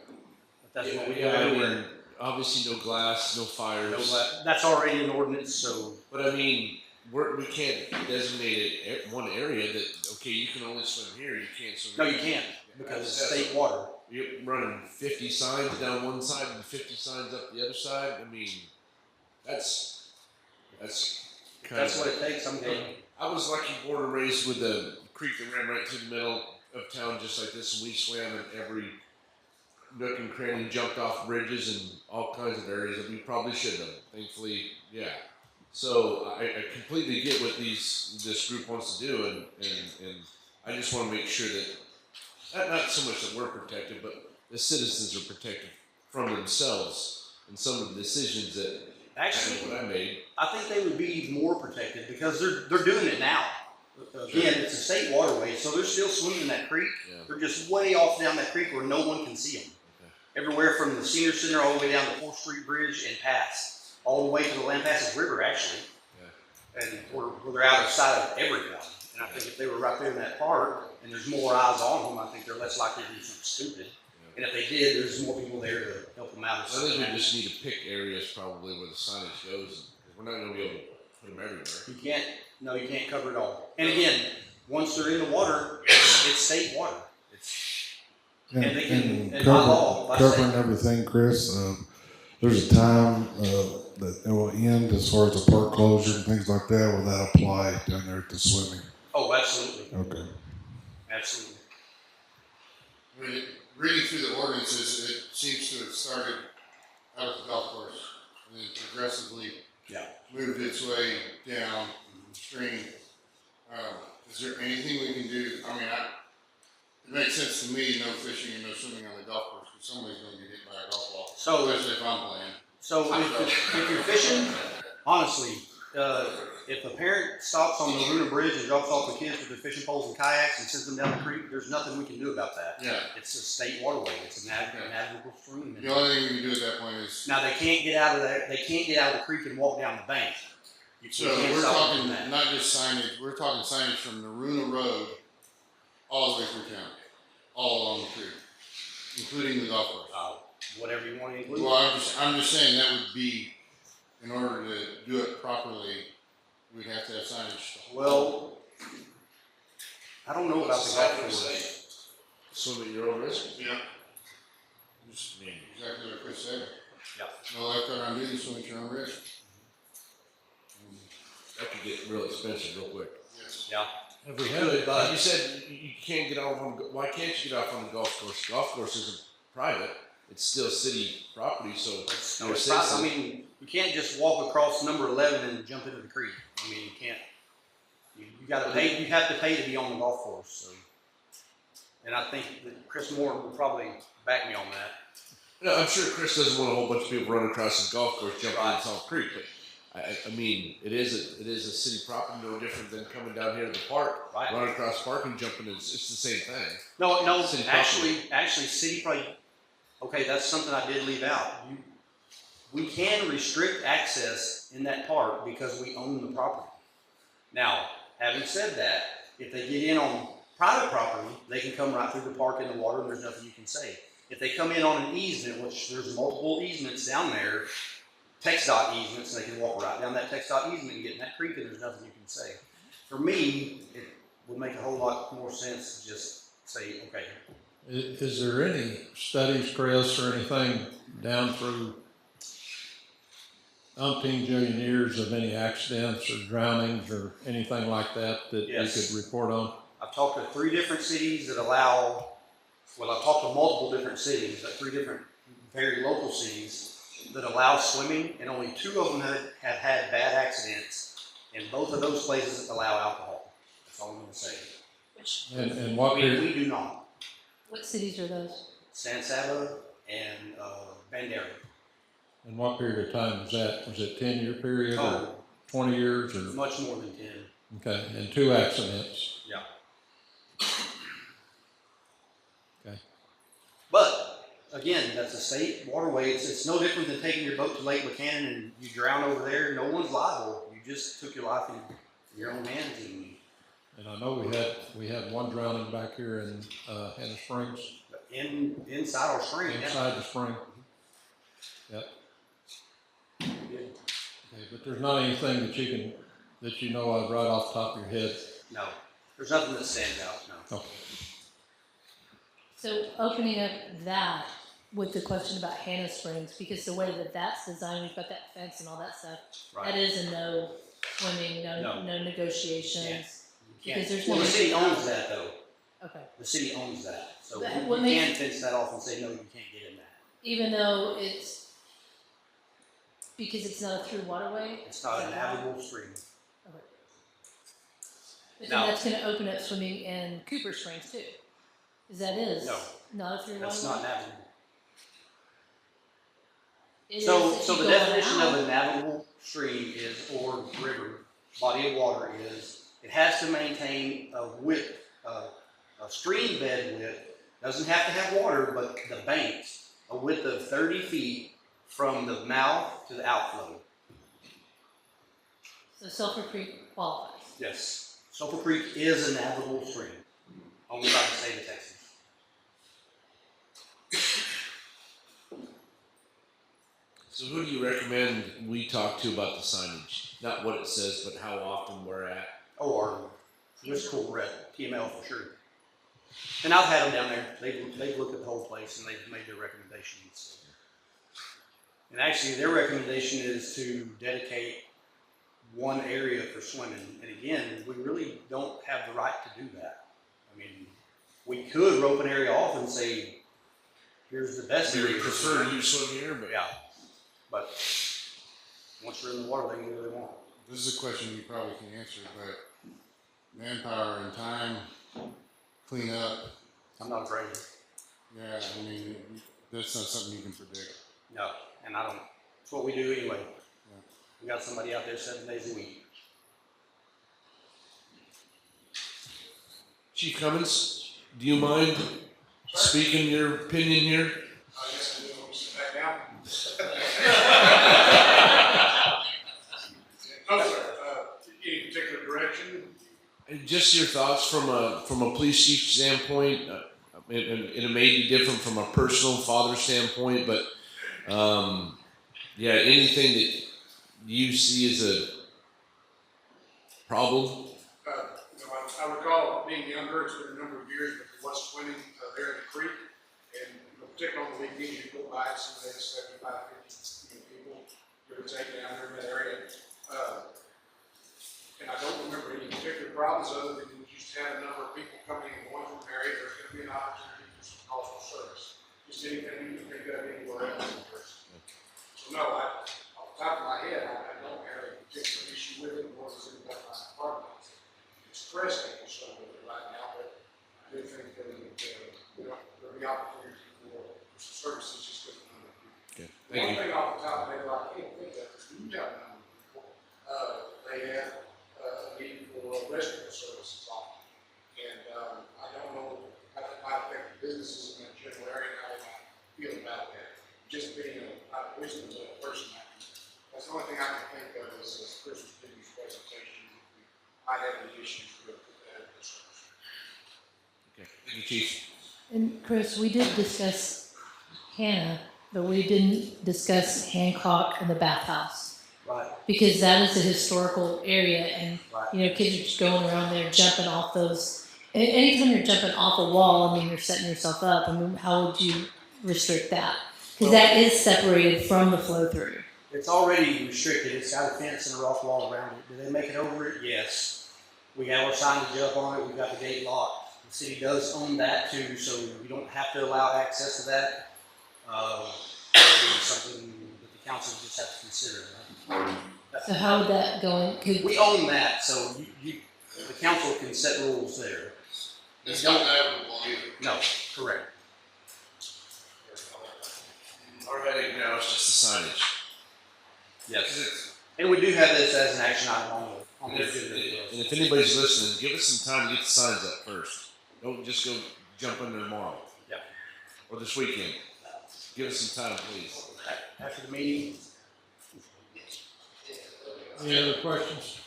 But that's what we do. And obviously no glass, no fires. That's already an ordinance, so. But I mean, we can't designate one area that, okay, you can only swim here, you can't swim No, here. you can't, because it's state water. You're running 50 signs down one side and 50 signs up the other side. I mean, that's kind That's of. what it takes, I'm getting. I was lucky, born and raised with a creek that ran right through the middle of town, just like this, and we swam in every nook and cranny, jumped off bridges and all kinds of areas that we probably should have. Thankfully, yeah. So I completely get what this group wants to do, and I just want to make sure that not so much that we're protected, but the citizens are protected from themselves and some of the decisions that Actually, what I made. I think they would be more protected because they're doing it now. Again, it's a state waterway, so they're still swimming in that creek. Yeah. They're just way off down that creek where no one can see them. Okay. Everywhere from the senior center all the way down to 4th Street Bridge and past, all the way to the Lampasas River, actually. Yeah. And where they're out of sight of everyone. And I think if they were right there in that park and there's more eyes on them, I think they're less likely to do something stupid. And if they did, there's more people there to help them out. I think we just need to pick areas probably where the signage goes, because we're not going to be able to put them everywhere. You can't cover it all. And again, once they're in the water, it's state water. And they can- and by law, by Covering state. everything, Chris, there's a time, that it will end as far as the park closure and things like that, will that apply down there to swimming? Oh, absolutely, Okay. absolutely. Reading through the ordinances, it seems to have started out of the golf course and then progressively moved its way down the stream. Is there anything we can do? I mean, it makes sense to me, no fishing and no swimming on the golf course, because somebody's going to get hit by a golf ball, So, especially if I'm playing. so if you're fishing, honestly, if a parent stops on the Luna Bridge and drops off the kids with their fishing poles and kayaks and sends them down the creek, there's nothing we can do about that. Yeah. It's a state waterway. It's a navigable stream. The only thing we can do at that point is. Now they can't get out of that. They can't get out of the creek and walk down the bank. So can't we're stop them talking from that. not just signage, we're talking signage from Naruna Road all the way through town, all along the creek, including the golf course. Whatever you want to include. Well, I'm just saying that would be in order to do it properly, we'd have to have signage. Well, I don't know about the golf course. Swim at your own risk. Yeah. Just, I mean, Exactly what Chris said. Yeah. No lifeguard on duty, swim at your own risk. that could get real expensive real quick. Yes. Yeah. Have we Good, had it? but you said you can't get off on. Why can't you get off on the golf course? The golf course isn't private. It's still city property, so No, you're a it's not, I citizen. mean, you can't just walk across number 11 and jump into the creek. I mean, you can't. You gotta pay, you have to pay to be on the golf course, so. And I think that Chris Moore will probably back me on that. No, I'm sure Chris doesn't want a whole bunch of people running across his golf course jumping Right. in Salt Creek, but I mean, it is a city property, no different than coming down here to the park, Right. running across the park and jumping. It's the same thing. No, City actually, city probably, okay, that's something I did leave out. We can restrict access in that park because we own the property. Now, having said that, if they get in on private property, they can come right through the park in the water and there's nothing you can say. If they come in on an easement, which there's multiple easements down there, TxDOT easements, and they can walk right down that TxDOT easement and get in that creek and there's nothing you can say. For me, it would make a whole lot more sense to just say, okay, Is there any studies, Chris, or anything down through umpteen jillion years of any accidents or drownings or anything like that that Yes. you could report on? I've talked to 3 different cities that allow, well, I've talked to multiple different cities, but 3 different very local cities that allow swimming, and only 2 of them have had bad accidents, and both of those places allow alcohol. That's all I'm gonna say. And what period, We do not. What cities are those? San Saba and Bandera. and what period of time was that? Was it 10-year period or Oh, 20 years or? much more than 10. Okay, and 2 accidents. Yeah. Okay. But again, that's a state waterway. It's no different than taking your boat to Lake Buchanan and you drown over there. No one's liable. You just took your life in your own hands. And I know we had one drowning back here in Hannah Springs, Inside our spring. Yeah. inside the spring. Yep. Yeah. Okay, but there's not anything that you know of right off the top of your head? No, there's nothing that stands out. No. Okay. So opening up that with the question about Hannah Springs, because the way that that's designed, we've got that fence and all that stuff. That is a no swimming, no negotiations. You Because there's well, no- the city owns that though. Okay. The city owns that, so But you what can makes- fence that off and say no, you can't get in that. Even though because it's not a through waterway? It's not Is a that why? navigable stream. Okay. But Now- then that's gonna open up swimming in Cooper Springs too. Is No. not a through waterway? That's not navigable. It So, is if so you the go definition out. of a navigable stream is, or river, body of water is, it has to maintain a width, a stream bed width, doesn't have to have water, but the banks, a width of 30 feet from the mouth to the outflow. So Sulphur Creek qualifies. Yes. Sulphur Creek is a navigable stream, owned by the state of Texas. So who do you recommend we talk to about the signage? Not what it says, but how often we're at. Or Chris Colbert, TML for sure. And I've had them down there. They've looked at the whole place and they've made their recommendations. And actually, their recommendation is to dedicate one area for swimming. And again, we really don't have the right to do that. I mean, we could rope an area off and say, here's the best We area. would for prefer swimming. you swim here, but Yeah. But once you're in the water, they can do what they want. This is a question you probably can answer, but manpower and time, clean up, I'm not afraid. yeah, I mean, that's not something you can predict. No, and I don't. It's what we do anyway. We got somebody out there 7 days a week. Chief Cummins, do you mind speaking your opinion here? I guess I do. Sit back down. No, sir. Any particular direction? And just your thoughts from a police chief standpoint, and it may be different from a personal father standpoint, but yeah, anything you see as a problem? I recall being younger, it's been a number of years, but there was swimming there in the creek. And particularly on the weekends, you go by, some days 75, 50 people, give or take down there in that area. And I don't remember any particular problems other than you just had a number of people coming and going from the area. There's going to be an opportunity for some cultural service. Just anything you can think of anywhere else in person. So no, off the top of my head, I don't have a particular issue with it, nor does anybody in my department. It's pressing so with it right now, but I do think that there'll be opportunity for some services just because of the number of people. Okay. One thing off the top of my head, I can't think of is we have a number of people. They have a need for restaurant services often. And I don't know how that might affect the businesses in that general area, how they might feel about that. Just being a reasonable person. That's the only thing I can think of is Chris was giving his presentation. We might have any issues with that. Okay. Thank you, Chief. And Chris, we did discuss Hannah, but we didn't discuss Hancock and the bathhouse. Right. Because that is a historical area and, Right. you know, kids are just going around there jumping off those. And anytime you're jumping off a wall, I mean, you're setting yourself up. I mean, how would you restrict that? Because that is separated from the flow through. It's already restricted. It's got a fence and a rock wall around it. Do they make it over it? Yes. We have our signage up on it. We've got the gate locked. The city does own that too, so you don't have to allow access to that. It's something that the council just has to consider. Right? So how would that go in? We own that, so the council can set rules there. It's not navigable either. No, correct. Our headache now is just the signage. Yes. And we do have this as an action item on And the if, agenda. and if anybody's listening, give us some time to get the signs up first. Don't just go jump in there tomorrow. Yeah. Or this weekend. Give us some time, please. After the meeting. Any other questions?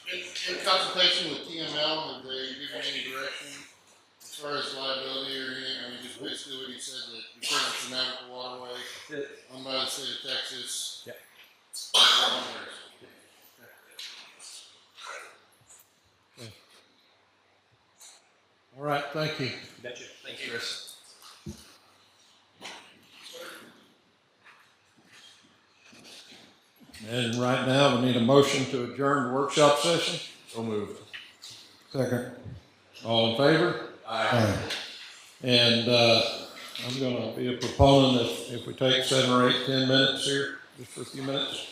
In consultation with TML, have they given any direction as far as liability or anything? I mean, just basically what he said that because it's a navigable waterway owned by the state of Texas. Yeah. All right, thank you. Betcha. Thank you, Chris. And right now, we need a motion to adjourn the workshop session. So moved. Second. All in favor? Aye. And I'm going to be a proponent if we take 7 or 8, 10 minutes here, just for a few minutes.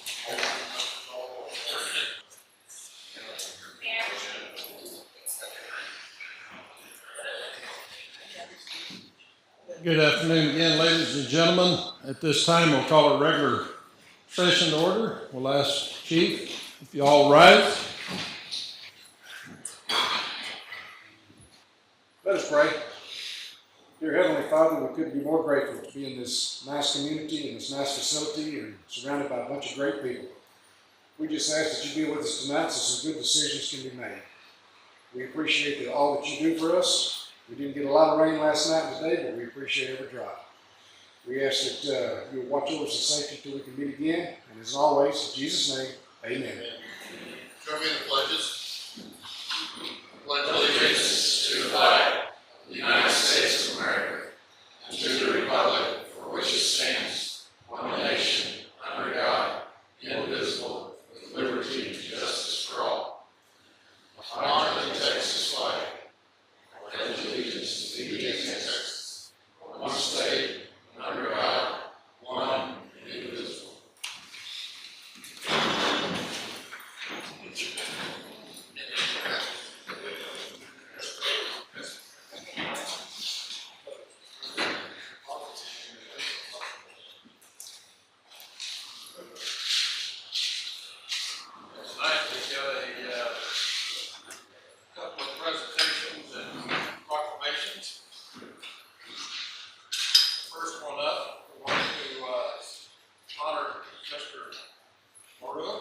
Good afternoon again, ladies and gentlemen. At this time, we'll call a regular session to order. We'll ask Chief if you all rise. Let us pray. Dear Heavenly Father, we couldn't be more grateful to be in this nice community, in this nice facility, and surrounded by a bunch of great people. We just ask that you be with us tonight so some good decisions can be made. We appreciate all that you do for us. We didn't get a lot of rain last night and today, but we appreciate every drop. We ask that you will watch over us in safety until we can meet again. And as always, in Jesus' name, amen. Join me in the pledges. Pledge Allegiance to the flag of the United States of America and to the republic for which it stands, one nation, under God, indivisible, with liberty and justice for all. I honor the Texas flag. I pledge allegiance to the United States, one state, under God, one and indivisible. Tonight we've got a couple of presentations and proclamations. First one up, we want to honor Mr. Morua.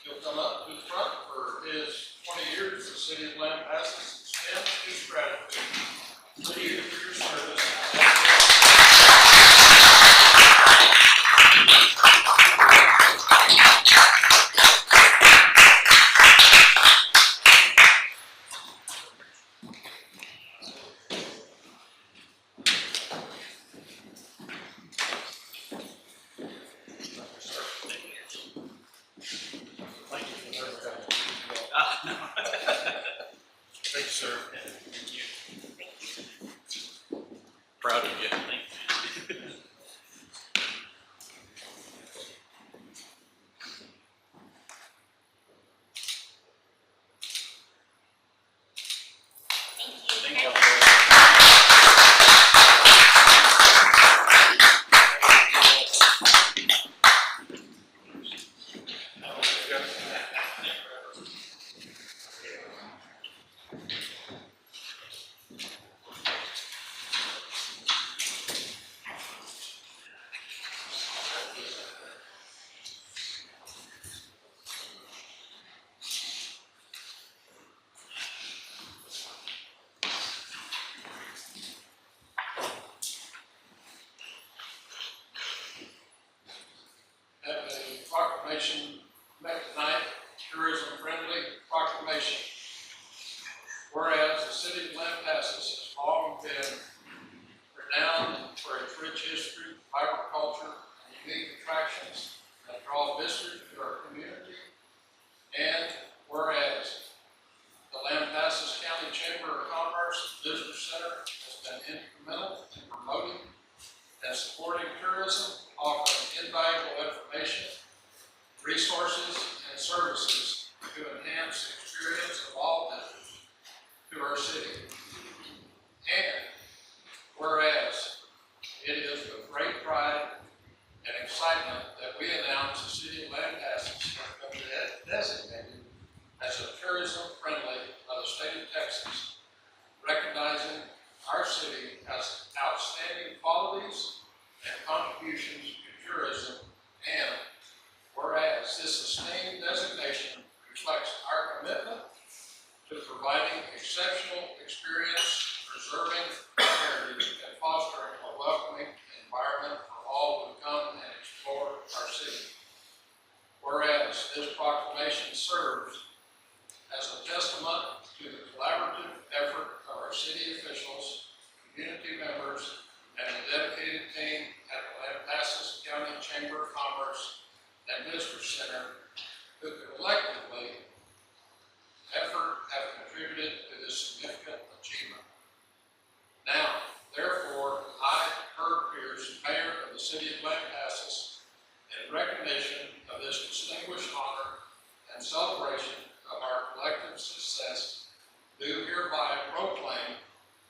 He'll come up to the front for his 20 years in the city of Lampasas and extend his gratitude to you for your service. proclamation. Whereas the city of Lampasas has long been renowned for its rich history, vibrant culture, and unique attractions that draw visitors to our community. And whereas the Lampasas County Chamber of Commerce Visitor Center has been instrumental in promoting and supporting tourism, offering invaluable information, resources, and services to enhance the experience of all visitors to our city. And whereas it is with great pride and excitement that we announce the city of Lampasas has been designated as a tourism-friendly of the state of Texas, recognizing our city has outstanding qualities and contributions to tourism, and whereas this sustained designation reflects our commitment to providing exceptional experience, preserving our heritage, and fostering a welcoming environment for all who come and explore our city. Whereas this proclamation serves as a testament to the collaborative effort of our city officials, community members, and the dedicated team at the Lampasas County Chamber of Commerce and Visitor Center, who collectively have contributed to this significant achievement. Now, therefore, I, Herb Pierce, Mayor of the City of Lampasas, in recognition of this distinguished honor and celebration of our collective success, do hereby proclaim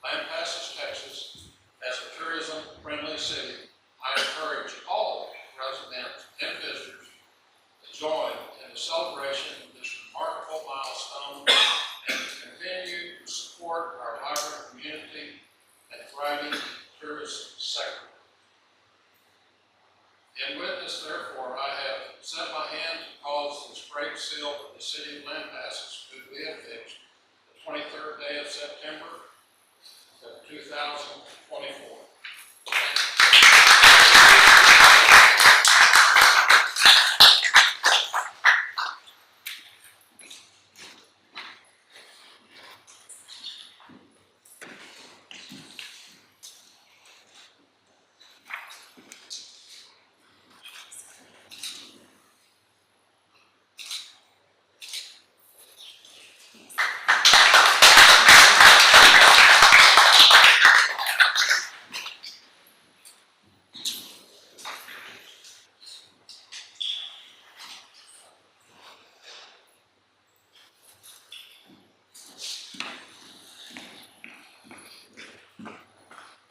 Lampasas, Texas, as a tourism-friendly city. I encourage all residents and visitors to join in the celebration of this remarkable milestone and to continue to support our vibrant community and thriving tourism sector. In witness, therefore, I have set my hand to cause this great seal of the city of Lampasas, who we have fixed the 23rd day of September of 2024.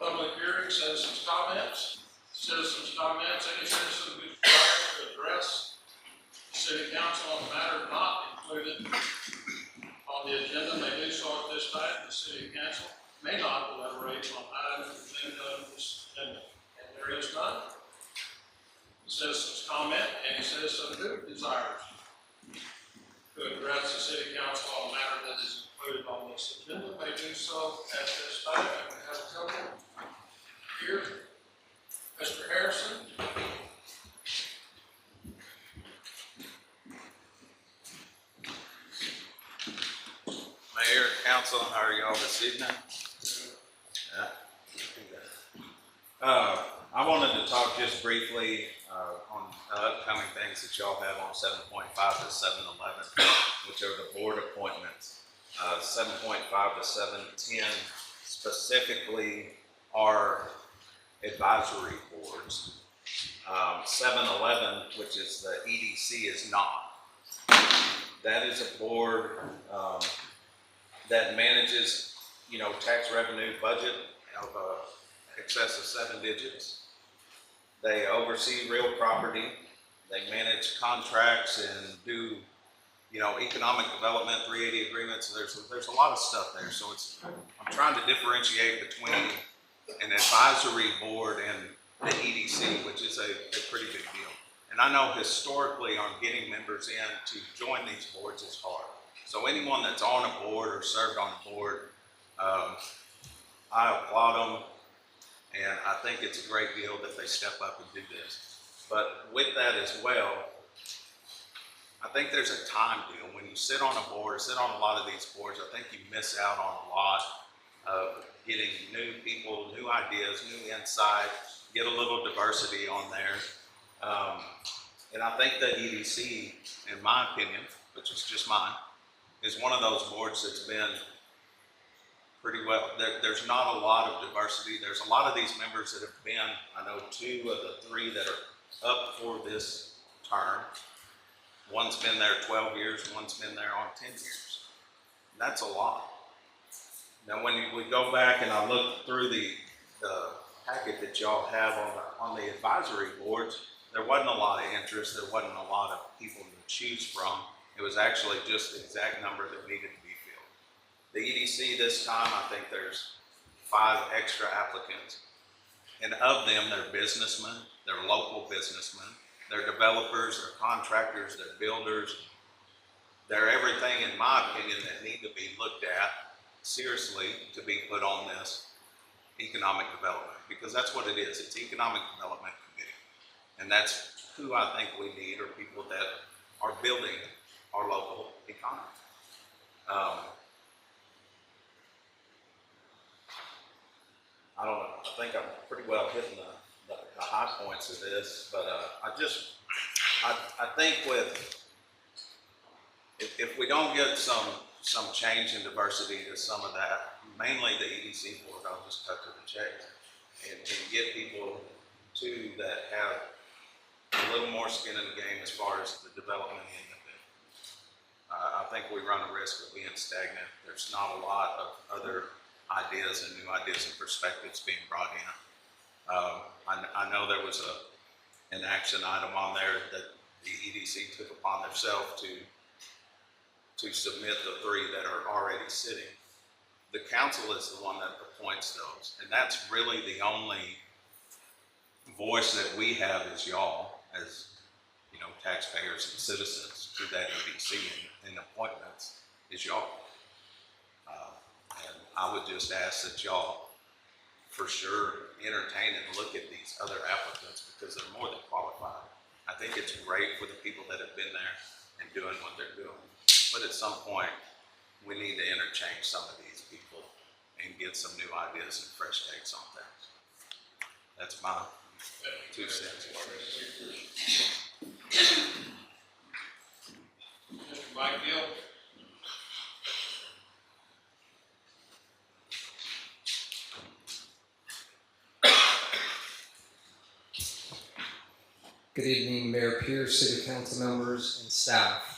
Public hearing, citizens' comments. Citizens' comments, any citizen who desires to address the city council on a matter not included on the agenda may do so at this time. The city council may not deliberate on items presented on this agenda, and there is none. Citizens' comment, any citizen who desires to address the city council on a matter that is included on this agenda may do so at this time, and we have a couple here. Mr. Harrison. Mayor, council, how are y'all this evening? Yeah. I wanted to talk just briefly on upcoming things that y'all have on 7.5 to 711, which are the board appointments. 7.5 to 710 specifically are advisory boards. 711, which is the EDC, is not. That is a board that manages, tax revenue budget of excess of 7 digits. They oversee real property. They manage contracts and do, economic development, 380 agreements. There's a lot of stuff there. So I'm trying to differentiate between an advisory board and the EDC, which is a pretty big deal. And I know historically on getting members in to join these boards is hard. So anyone that's on a board or served on a board, I applaud them, and I think it's a great deal that they step up and do this. But with that as well, I think there's a time deal. When you sit on a board, sit on a lot of these boards, I think you miss out on a lot of getting new people, new ideas, new insight, get a little diversity on there. And I think that EDC, in my opinion, which is just mine, is one of those boards that's been pretty well, there's not a lot of diversity. There's a lot of these members that have been, I know 2 of the 3 that are up for this term. One's been there 12 years, one's been there on 10 years. That's a lot. Now, when we go back and I look through the packet that y'all have on the advisory boards, there wasn't a lot of interest. There wasn't a lot of people to choose from. It was actually just the exact number that needed to be filled. The EDC this time, I think there's 5 extra applicants. And of them, they're businessmen, they're local businessmen, they're developers, they're contractors, they're builders. They're everything, in my opinion, that need to be looked at seriously to be put on this economic development, because that's what it is. It's economic development committee. And that's who I think we need, are people that are building our local economy. I don't know, I think I'm pretty well hitting the high points of this, but I think if we don't get some change in diversity to some of that, mainly the EDC board, I'll just cut to the chase and get people too that have a little more skin in the game as far as the development end of it. I think we run a risk of being stagnant. There's not a lot of other ideas and new ideas and perspectives being brought in. I know there was an action item on there that the EDC took upon themselves to submit the 3 that are already sitting. The council is the one that appoints those, and that's really the only voice that we have as y'all, as you know, taxpayers and citizens to that EDC and appointments is y'all. And I would just ask that y'all for sure entertain and look at these other applicants, because they're more than qualified. I think it's great for the people that have been there and doing what they're doing. But at some point, we need to interchange some of these people and get some new ideas and fresh takes on things. That's my 2 cents. Mr. Mike Gill. Good evening, Mayor Pierce, City Council members, and staff.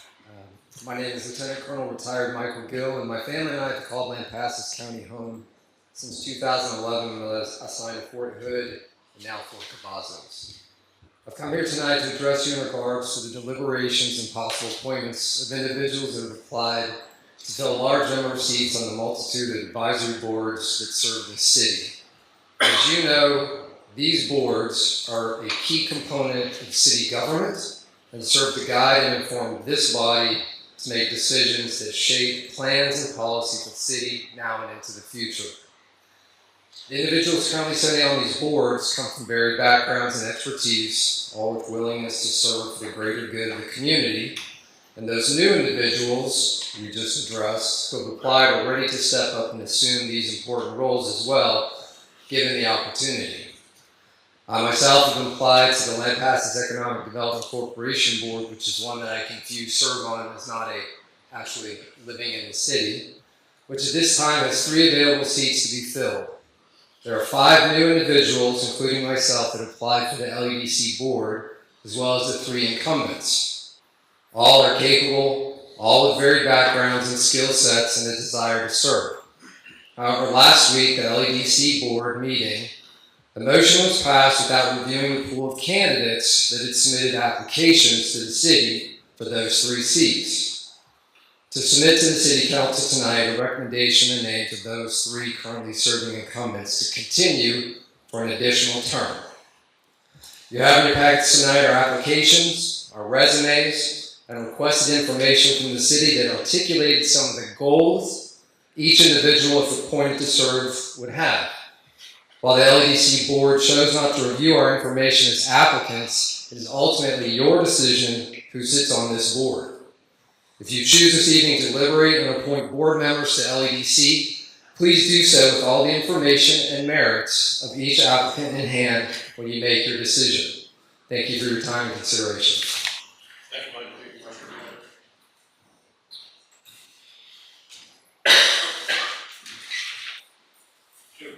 My name is Lieutenant Colonel retired Michael Gill, and my family and I have called Lampasas County home since 2011 when I was assigned to Fort Hood and now Fort Cavazos. I've come here tonight to address you in regards to the deliberations and possible appointments of individuals that have applied to fill a large number of seats on the multitude of advisory boards that serve the city. As you know, these boards are a key component of city government and serve to guide and inform this body to make decisions that shape plans and policy for the city now and into the future. The individuals currently sitting on these boards come from varied backgrounds and expertise, all with willingness to serve for the greater good of the community. And those new individuals we just addressed who have applied are ready to step up and assume these important roles as well, given the opportunity. I myself have applied to the Lampasas Economic Development Corporation Board, which is one that I confuse serve on as not actually living in the city, which at this time has 3 available seats to be filled. There are 5 new individuals, including myself, that applied for the LEDC board, as well as the 3 incumbents. All are capable, all with varied backgrounds and skill sets and a desire to serve. However, last week at the LEDC board meeting, the motion was passed without reviewing the pool of candidates that had submitted applications to the city for those 3 seats. To submit to the City Council tonight a recommendation and names of those 3 currently serving incumbents to continue for an additional term. You have in your packets tonight our applications, our resumes, and requested information from the city that articulated some of the goals each individual, if appointed to serve, would have. While the LEDC board chose not to review our information as applicants, it is ultimately your decision who sits on this board. If you choose this evening to deliberate and appoint board members to LEDC, please do so with all the information and merits of each applicant in hand when you make your decision. Thank you for your time and consideration. Thank you, Mike.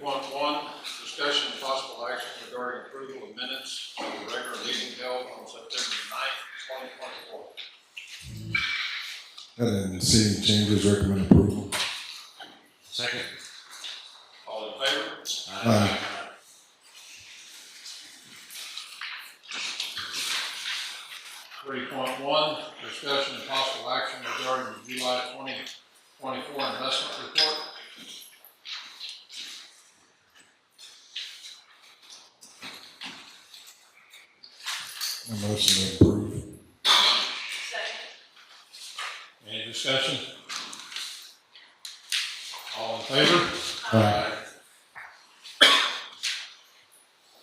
2.1, discussion and possible action regarding approval of minutes of the regular meeting held on September 9th, 2024. And then seeing changes, recommend approval. Second. All in favor? Aye. 3.1, discussion and possible action regarding the July 2024 investment report. A motion to approve. Any discussion? All in favor? Aye.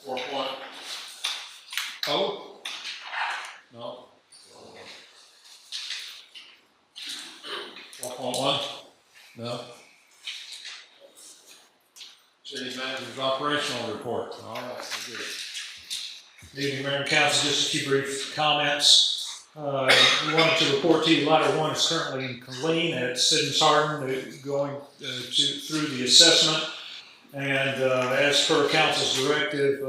4.0? No. 4.1? No. City manager's operational report. All right, we get it. Good evening, Mayor and Council. Just a few brief comments. We wanted to report to you, Ladder 1 is currently in Colleen at Sid and Sarton, going through the assessment. And as per Council's directive,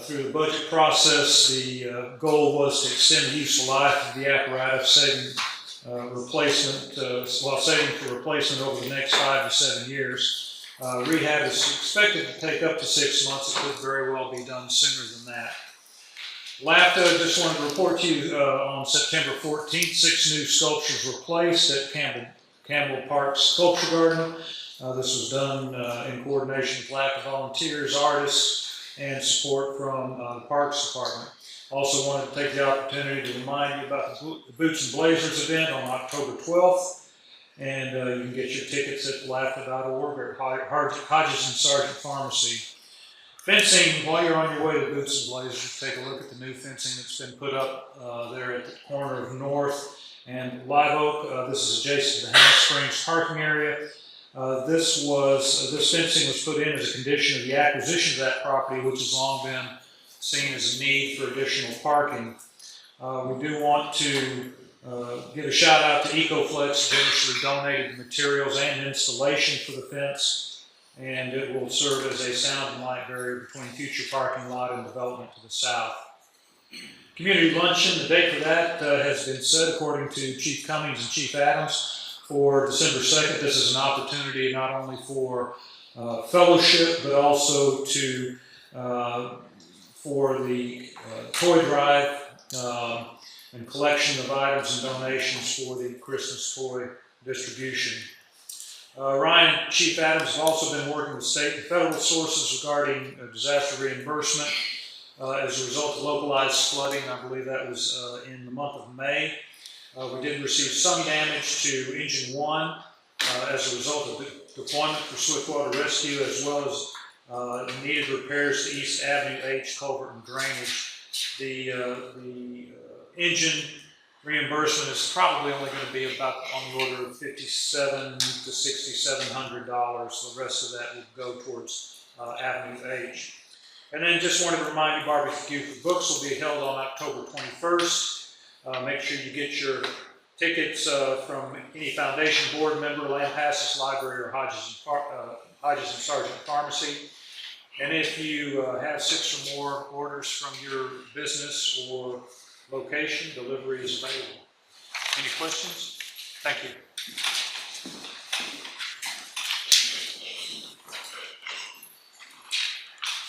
through the budget process, the goal was to extend the useful life of the apparatus, saving replacement, while saving for replacement over the next 5 to 7 years. Rehab is expected to take up to 6 months. It could very well be done sooner than that. LAFTA, just wanted to report to you on September 14th, 6 new sculptures were placed at Campbell Park Sculpture Garden. This was done in coordination with LAFTA volunteers, artists, and support from the Parks Department. Also wanted to take the opportunity to remind you about the Boots and Blazers event on October 12th. And you can get your tickets at LAFTA.org or at Hodges and Sargent Pharmacy. Fencing, while you're on your way to Boots and Blazers, take a look at the new fencing that's been put up there at the corner of North and Live Oak. This is adjacent to the Hannah Springs parking area. This fencing was put in as a condition of the acquisition of that property, which has long been seen as a need for additional parking. We do want to give a shout out to EcoFlex, generously donated the materials and installation for the fence, and it will serve as a sound and light barrier between future parking lot and development to the south. Community luncheon, the date for that has been set according to Chief Cummings and Chief Adams for December 2nd. This is an opportunity not only for fellowship, but also for the toy drive and collection of items and donations for the Christmas toy distribution. Ryan, Chief Adams, have also been working with state and federal sources regarding disaster reimbursement as a result of localized flooding. I believe that was in the month of May. We did receive some damage to Engine 1 as a result of the deployment for swiftwater rescue, as well as needed repairs to East Avenue H culvert and drainage. The engine reimbursement is probably only going to be about on the order of $5,700 to $6,700. The rest of that will go towards Avenue H. And then just wanted to remind you, Barbecue for Books will be held on October 21st. Make sure you get your tickets from any foundation board member, Lampasas Library, or Hodges and Sargent Pharmacy. And if you have 6 or more orders from your business or location, delivery is available. Any questions? Thank you.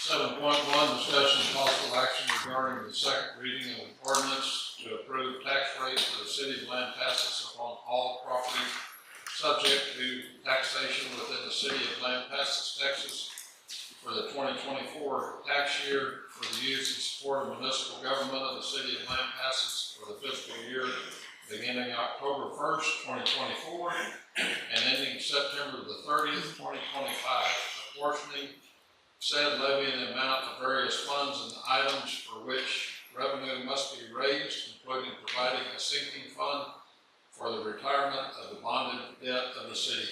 7.1, discussion and possible action regarding the second reading of an ordinance to approve tax rate for the city of Lampasas upon all property subject to taxation within the city of Lampasas, Texas, for the 2024 tax year for the use and support of municipal government of the city of Lampasas for the fiscal year beginning October 1st, 2024 and ending September the 30th, 2025, apportioning said levy in the amount of various funds and items for which revenue must be raised, including providing a sinking fund for the retirement of the bonded debt of the city.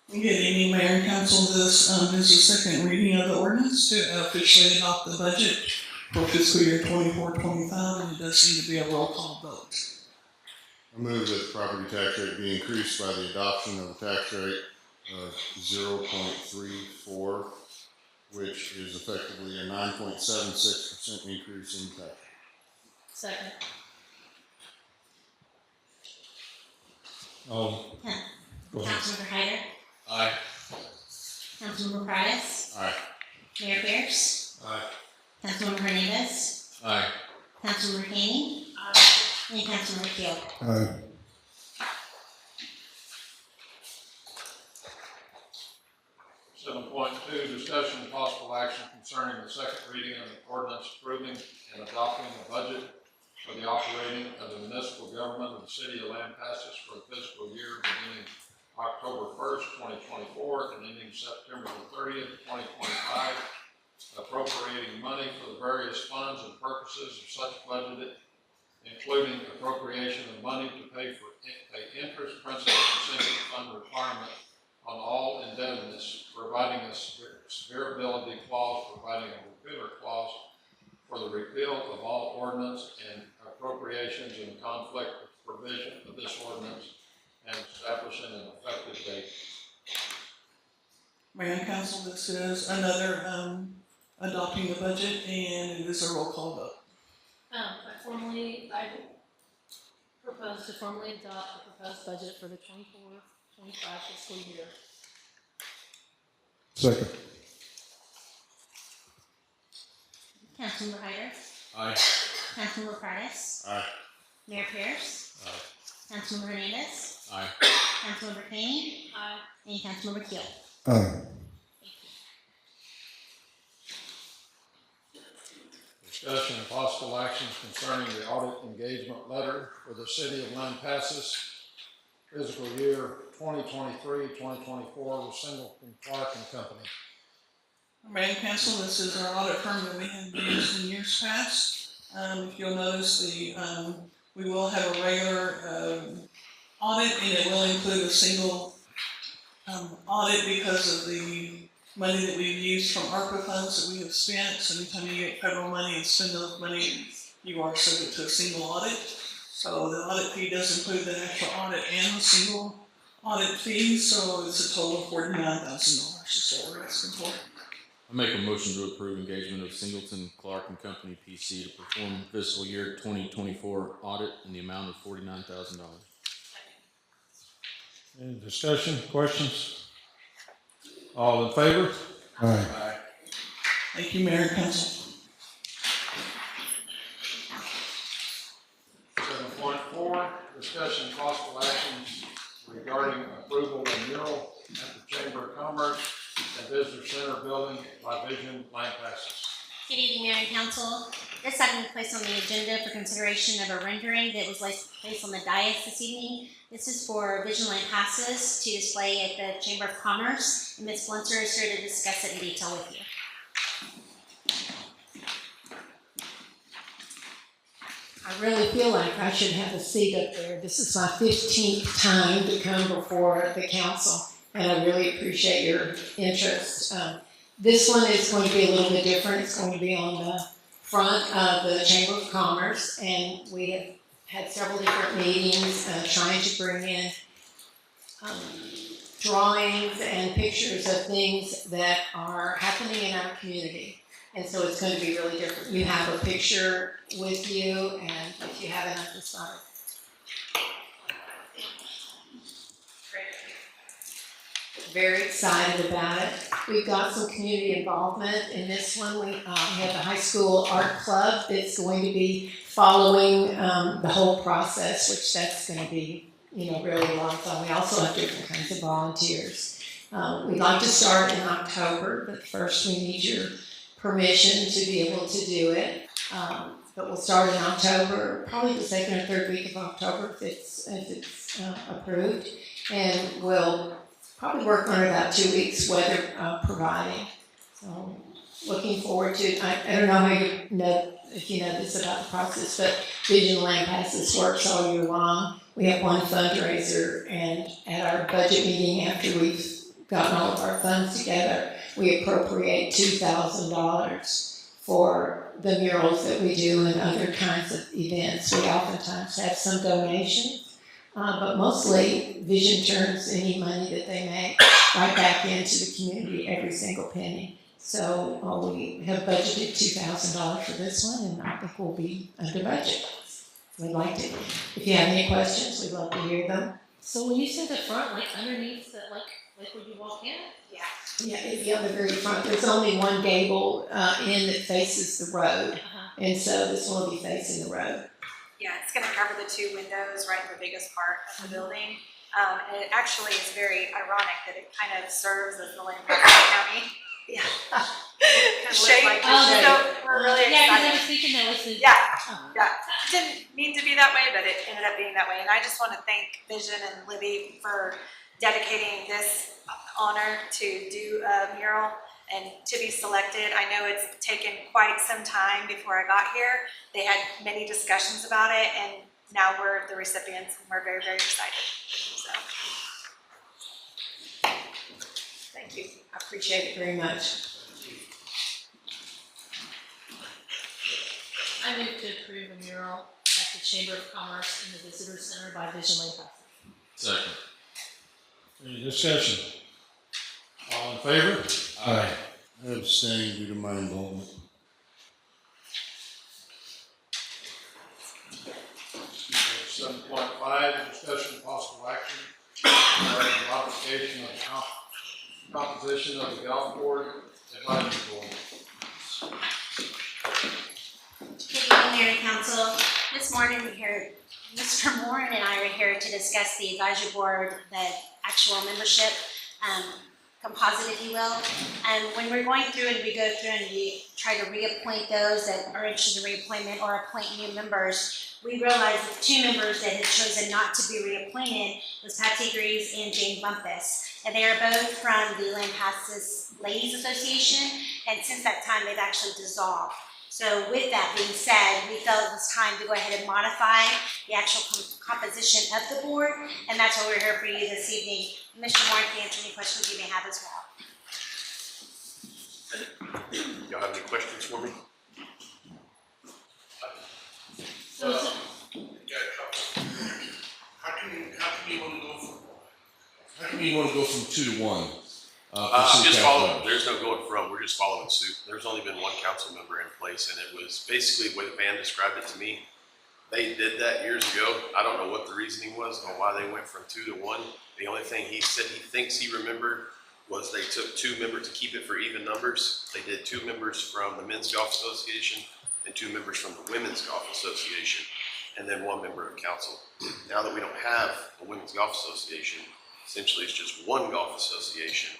Good evening, Mayor and Council. This is the second reading of the ordinance to officially adopt the budget for fiscal year 24-25, and it does need to be a roll call vote. I move that the property tax rate be increased by the adoption of a tax rate of 0.34, which is effectively a 9.76% increase in tax. Second. Oh. Go ahead. Councilmember Hyder. Aye. Councilmember Price. Aye. Mayor Pierce. Aye. Councilmember Hernandez. Aye. Councilmember Haney. And Councilmember Keel. Aye. 7.2, discussion and possible action concerning the second reading of the ordinance approving and adopting the budget for the operating of the municipal government of the city of Lampasas for the fiscal year beginning October 1st, 2024 and ending September the 30th, 2025, appropriating money for the various funds and purposes of such budget, including appropriation of money to pay interest, principal, and sinking fund requirement on all indebtedness, providing a severability clause, providing a repealer clause for the repeal of all ordinance and appropriations in conflict with provision of this ordinance and establishing an effective date. Mayor and Council, this is another adopting the budget, and it is a roll call vote. I propose to formally adopt the proposed budget for the 24-25 fiscal year. Second. Councilmember Hyder. Aye. Councilmember Price. Aye. Mayor Pierce. Aye. Councilmember Hernandez. Aye. Councilmember Haney. Aye. And Councilmember Keel. Aye. Discussion and possible actions concerning the audit engagement letter for the city of Lampasas, fiscal year 2023-2024 with Singleton Clark and Company. Mayor and Council, this is our audit firm that we have used in years past. If you'll notice, we will have a regular audit, and it will include a single audit because of the money that we've used from ARPA funds that we have spent. So anytime you get federal money and spend those money, you are subject to a single audit. So the audit fee does include the actual audit and the single audit fee, so it's a total of $49,000. That's what we're asking for. I make a motion to approve engagement of Singleton Clark and Company PC to perform fiscal year 2024 audit in the amount of $49,000. Any discussion, questions? All in favor? Aye. Thank you, Mayor and Council. 7.4, discussion and possible actions regarding approval of mural at the Chamber of Commerce and Visitor Center building by Vision Lampasas. Good evening, Mayor and Council. This item is placed on the agenda for consideration of a rendering that was placed on the dais this evening. This is for Vision Lampasas to display at the Chamber of Commerce, and Ms. Blunter is here to discuss it in detail with you. I really feel like I should have a seat up there. This is my 15th time to come before the council, and I really appreciate your interest. This one is going to be a little bit different. It's going to be on the front of the Chamber of Commerce, and we have had several different meetings trying to bring in drawings and pictures of things that are happening in our community. And so it's going to be really different. You have a picture with you, and if you haven't undecided. Very excited about it. We've got some community involvement in this one. We have the high school art club that's going to be following the whole process, which that's going to be, really a lot of fun. We also have different kinds of volunteers. We'd like to start in October, but first we need your permission to be able to do it. But we'll start in October, probably the second or third week of October if it's approved, and we'll probably work on it about 2 weeks, weather providing. So looking forward to it. I don't know how you if you know this about the process, but Vision Lampasas works all year long. We have one fundraiser, and at our budget meeting, after we've gotten all of our funds together, we appropriate $2,000 for the murals that we do and other kinds of events. We oftentimes have some donations, but mostly Vision turns any money that they make right back into the community, every single penny. So we have budgeted $2,000 for this one, and I think we'll be under budget. We'd like to. If you have any questions, we'd love to hear them. So when you say the front, like underneath the, like when you walk in? Yeah. Yeah, it'd be on the very front. There's only one gable in that faces the road, and so this one will be facing the road. Yeah, it's going to cover the two windows right in the biggest part of the building. And it actually is very ironic that it kind of serves as the Lampasas County. Yeah. Shape. Like So we're really excited. Yeah, because I was thinking that was the. Yeah. Didn't mean to be that way, but it ended up being that way. And I just want to thank Vision and Libby for dedicating this honor to do a mural and to be selected. I know it's taken quite some time before I got here. They had many discussions about it, and now we're the recipients, and we're very, very excited. So, thank you. I appreciate it very much. I move to approve a mural at the Chamber of Commerce in the Visitor Center by Vision Lampasas. Second. Any discussion? All in favor? Aye. I abstain due to my involvement. Seven point five, discussion of possible action regarding modification of the composition of the golf board advisory board. Good evening, Mayor and Council. This morning, Mr. Moran and I are here to discuss the advisory board, the actual membership composite, if you will. And when we're going through and we go through and we try to reappoint those that are interested in reappointment or appoint new members, we realized that the two members that had chosen not to be reappointed was Patsy Greaves and Jane Bumpus. And they are both from the Lampasas Ladies Association, and since that time, they've actually dissolved. So with that being said, we felt it was time to go ahead and modify the actual composition of the board, and that's why we're here for you this evening. Mr. Moore can answer any questions you may have as well. Y'all have any questions for me? So, How can you want to go from? How come you want to go from 2 to 1? Just follow. There's no going from. We're just following suit. There's only been one council member in place, and it was basically the way Van described it to me. They did that years ago. I don't know what the reasoning was on why they went from 2 to 1. The only thing he said he thinks he remembered was they took 2 members to keep it for even numbers. They did 2 members from the Men's Golf Association and 2 members from the Women's Golf Association, and then 1 member of council. Now that we don't have a Women's Golf Association, essentially it's just 1 golf association.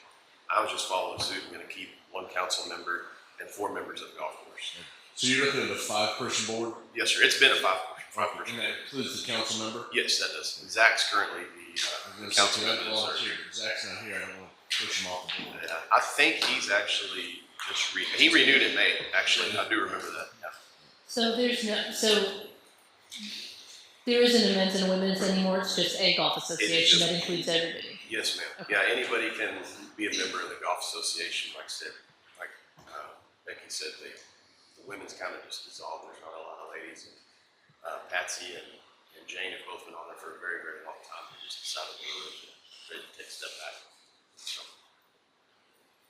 I was just following suit. I'm going to keep 1 council member and 4 members of the golf course. So you're looking at a 5-person board? Yes, sir. It's been a 5-person. And that includes the council member? Yes, that does. Zach's currently the council member. Zach's not here. I don't want to push him off the board. Yeah, I think he's actually just he renewed in May. Actually, I do remember that. Yeah. so there isn't a men's and a women's anymore. It's just a golf association that includes everybody. Yes, ma'am. Okay. Yeah, anybody can be a member of the golf association. Like I said, like Becky said, the women's kind of just dissolved. There's not a lot of ladies. And, Patsy and Jane have both been on there for a very, very long time. They just decided they were ready to take a step back.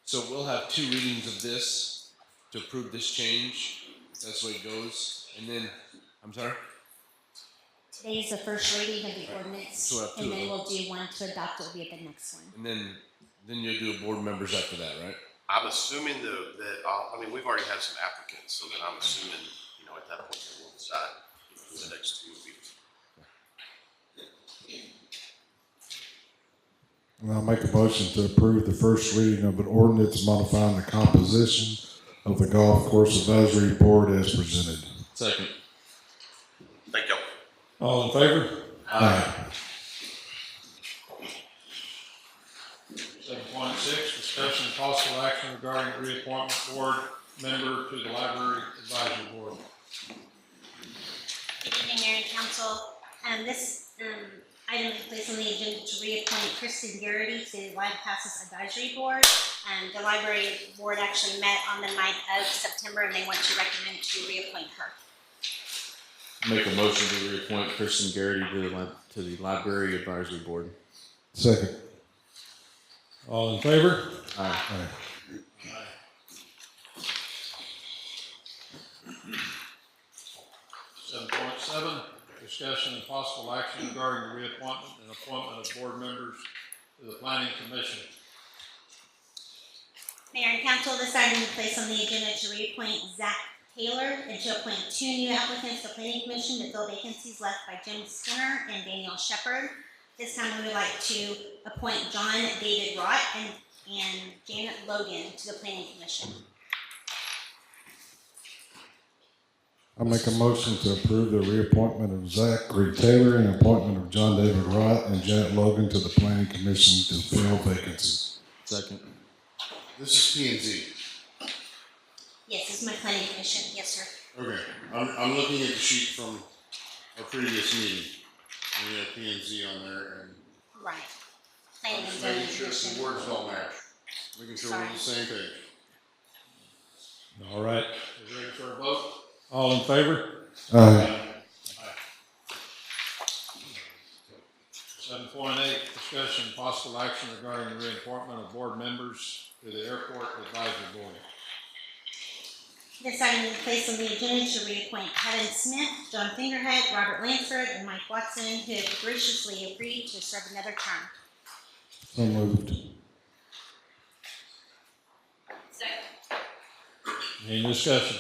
So we'll have 2 readings of this to approve this change. That's the way it goes. And then, I'm sorry? Today is the first reading of the ordinance, So we'll have 2 and of then them. we'll do one to adopt. It will be at the next one. And then you'll do board members after that, right? I'm assuming we've already had some applicants, so then I'm assuming, at that point, then we'll decide in the next 2 weeks. And I'll make a motion to approve the first reading of an ordinance modifying the composition of the golf course advisory board as presented. Second. Thank y'all. All in favor? Aye. 7.6, discussion of possible action regarding reappointment board member to the library advisory board. Council. This item is placed on the agenda to reappoint Kristen Garrity to the Lampasas Advisory Board. The library board actually met on the 9th of September, and they want to recommend to reappoint her. Make a motion to reappoint Kristen Garrity to the Library Advisory Board. Second. All in favor? Aye. Aye. 7.7, discussion and possible action regarding the reappointment and appointment of board members to the Planning Commission. Mayor and Council, this item is placed on the agenda to reappoint Zach Taylor and to appoint 2 new applicants to the Planning Commission to fill vacancies left by Jim Skinner and Daniel Shepard. This time we would like to appoint John David Rott and Janet Logan to the Planning Commission. I make a motion to approve the reappointment of Zachary Taylor and appointment of John David Wright and Janet Logan to the Planning Commission to fill vacancies. Second. This is P and Z. Yes, this is my Planning Commission. Yes, sir. Okay, I'm looking at the sheet from our previous meeting. And we have P and Z on there, and Right. I'm Planning and just Zoning making sure Commission. the words don't match. Making sure we're on the same page. All right. Is ready for a vote? All in favor? Aye. 7.8, discussion and possible action regarding the reappointment of board members to the Airport Advisory Board. This item is placed on the agenda to reappoint Kevin Smith, John Fingerhead, Robert Lansford, and Mike Watson, who have graciously agreed to serve another term. So moved. Second. Any discussion?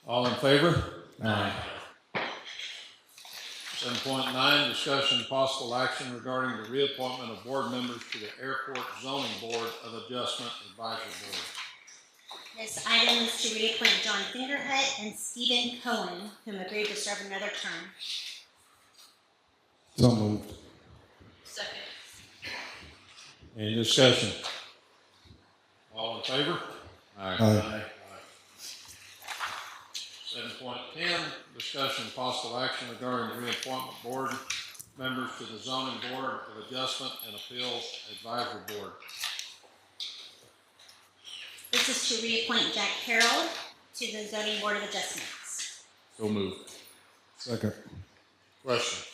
All in favor? Aye. 7.9, discussion and possible action regarding the reappointment of board members to the Airport Zoning Board of Adjustment Advisory Board. This item is to reappoint John Fingerhead and Stephen Cohen, whom agreed to serve another term. So moved. Second. Any discussion? All in favor? Aye. 7.10, discussion and possible action regarding the reappointment board members to the Zoning Board of Adjustment and Appeals Advisory Board. This is to reappoint Jack Carroll to the Zoning Board of Adjustments. So moved. Second. Question.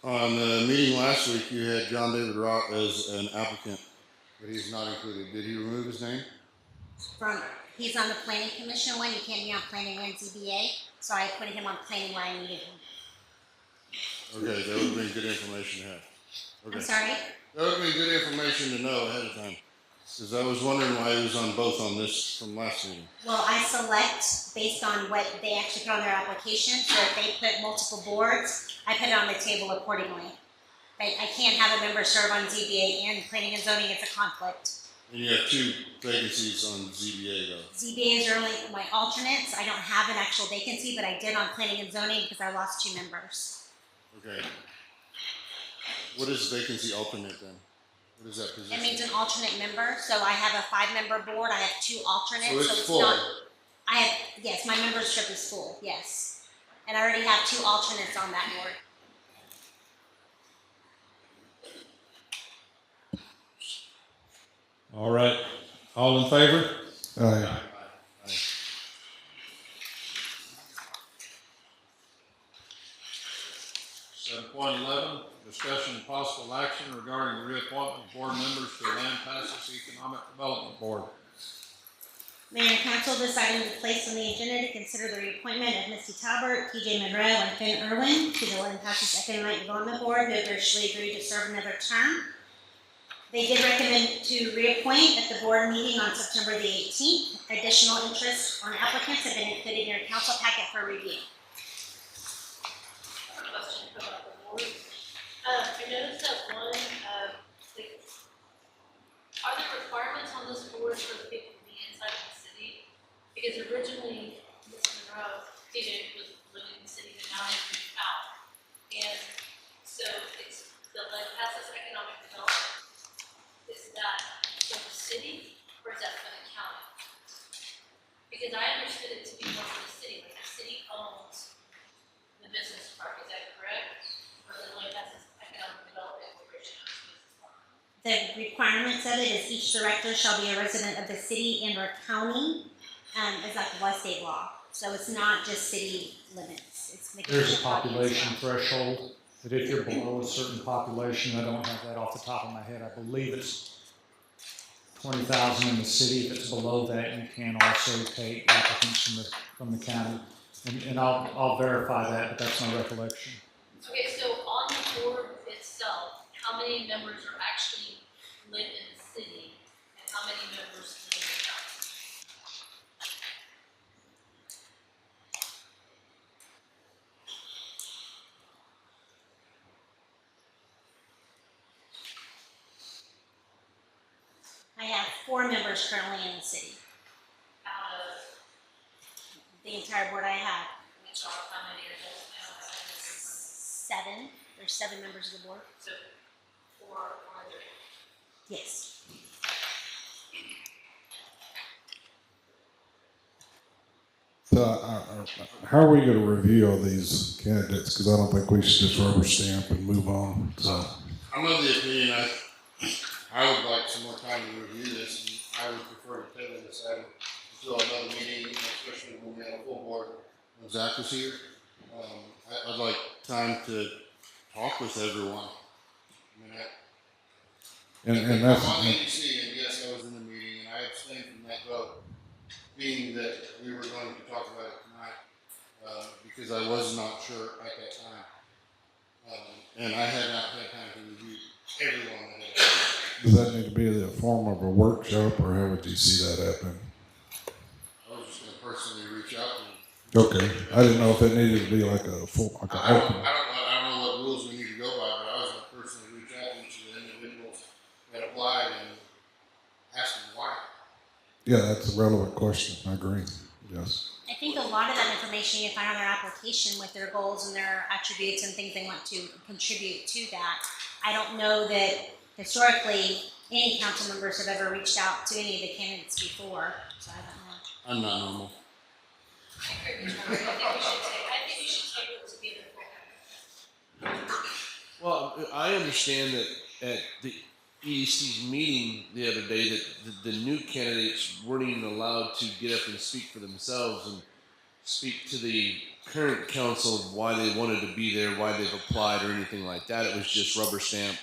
On the meeting last week, you had John David Rock as an applicant, but he's not included. Did he remove his name? He's on the Planning Commission one. He can't be on Planning and ZBA, so I put him on Planning where I needed him. Okay, that would have been good information to have. Okay. I'm sorry? That would have been good information to know ahead of time. Because I was wondering why he was on both on this from last meeting. Well, I select based on what they actually put on their application. So if they put multiple boards, I put it on the table accordingly. I can't have a member serve on ZBA and Planning and Zoning. It's a conflict. And you have 2 vacancies on ZBA though. ZBAs are only my alternates. I don't have an actual vacancy, but I did on Planning and Zoning because I lost 2 members. Okay. What is vacancy alternate then? What is that position? It means an alternate member. So I have a 5-member board. I have 2 alternates. So it's full. not. Yes, my membership is full. Yes, and I already have 2 alternates on that board. All right. All in favor? Aye. 7.11, discussion and possible action regarding the reappointment of board members to the Lampasas Economic Development Board. Mayor and Council, this item is placed on the agenda to consider the reappointment of Misty Talbert, TJ Monroe, and Finn Irwin to the Lampasas Economic Development Board, who have virtually agreed to serve another term. They did recommend to reappoint at the board meeting on September the 18th. Additional interest on applicants have been included in your council packet for review. Question about the board. I noticed that one, are there requirements on this board for the people to be inside of the city? Because originally, Ms. Monroe, TJ was living in the city, but now he's moved out. And so it's the Lampasas Economic Development. Is that for the city or is that for the county? Because I understood it to be more for the city, like the city owns The requirements of it is each director shall be a resident of the city and or county, it's like by state law. So it's not just city limits. It's making There's a sure county as population well. threshold that if you're below a certain population, I don't have that off the top of my head. I believe it's 20,000 in the city. If it's below that, you can also take applicants from the county. And I'll verify that, but that's my recollection. Okay, so on the board itself, how many members are actually live in the city and how many members live in the county? I have 4 members currently in the city. Out of, The entire board I have, which are how many are there now? 7. There's 7 members of the board. So 4 are there. Yes. So, how are we going to review all these candidates? Because I don't think we should just rubber stamp and move on. So, I'm of the opinion I would like some more time to review this, and I would prefer to table this item until another meeting, especially when we have a full board. When Zach was here, I'd like time to talk with everyone. I mean, and that's I'm on the EDC, and yes, I was in the meeting, and I abstained from that vote, being that we were going to talk about it tonight, because I was not sure at that time. And I had not had time to review everyone that had. Does that need to be the form of a workshop, or how would you see that happening? I was just gonna personally reach out and. Okay, I didn't know if it needed to be like a full, like I an don't open. know what rules we need to go by, but I was gonna personally reach out to each of the individuals that applied and ask them why. Yeah, that's a relevant question. I agree. Yes. I think a lot of that information you find on their application with their goals and their attributes and things they want to contribute to that. I don't know that historically any council members have ever reached out to any of the candidates before, so I don't know. I'm not normal. I think we should take it to be the Well, I understand that at the EDC's meeting the other day that the new candidates weren't even allowed to get up and speak for themselves and speak to the current council of why they wanted to be there, why they've applied or anything like that. It was just rubber stamp,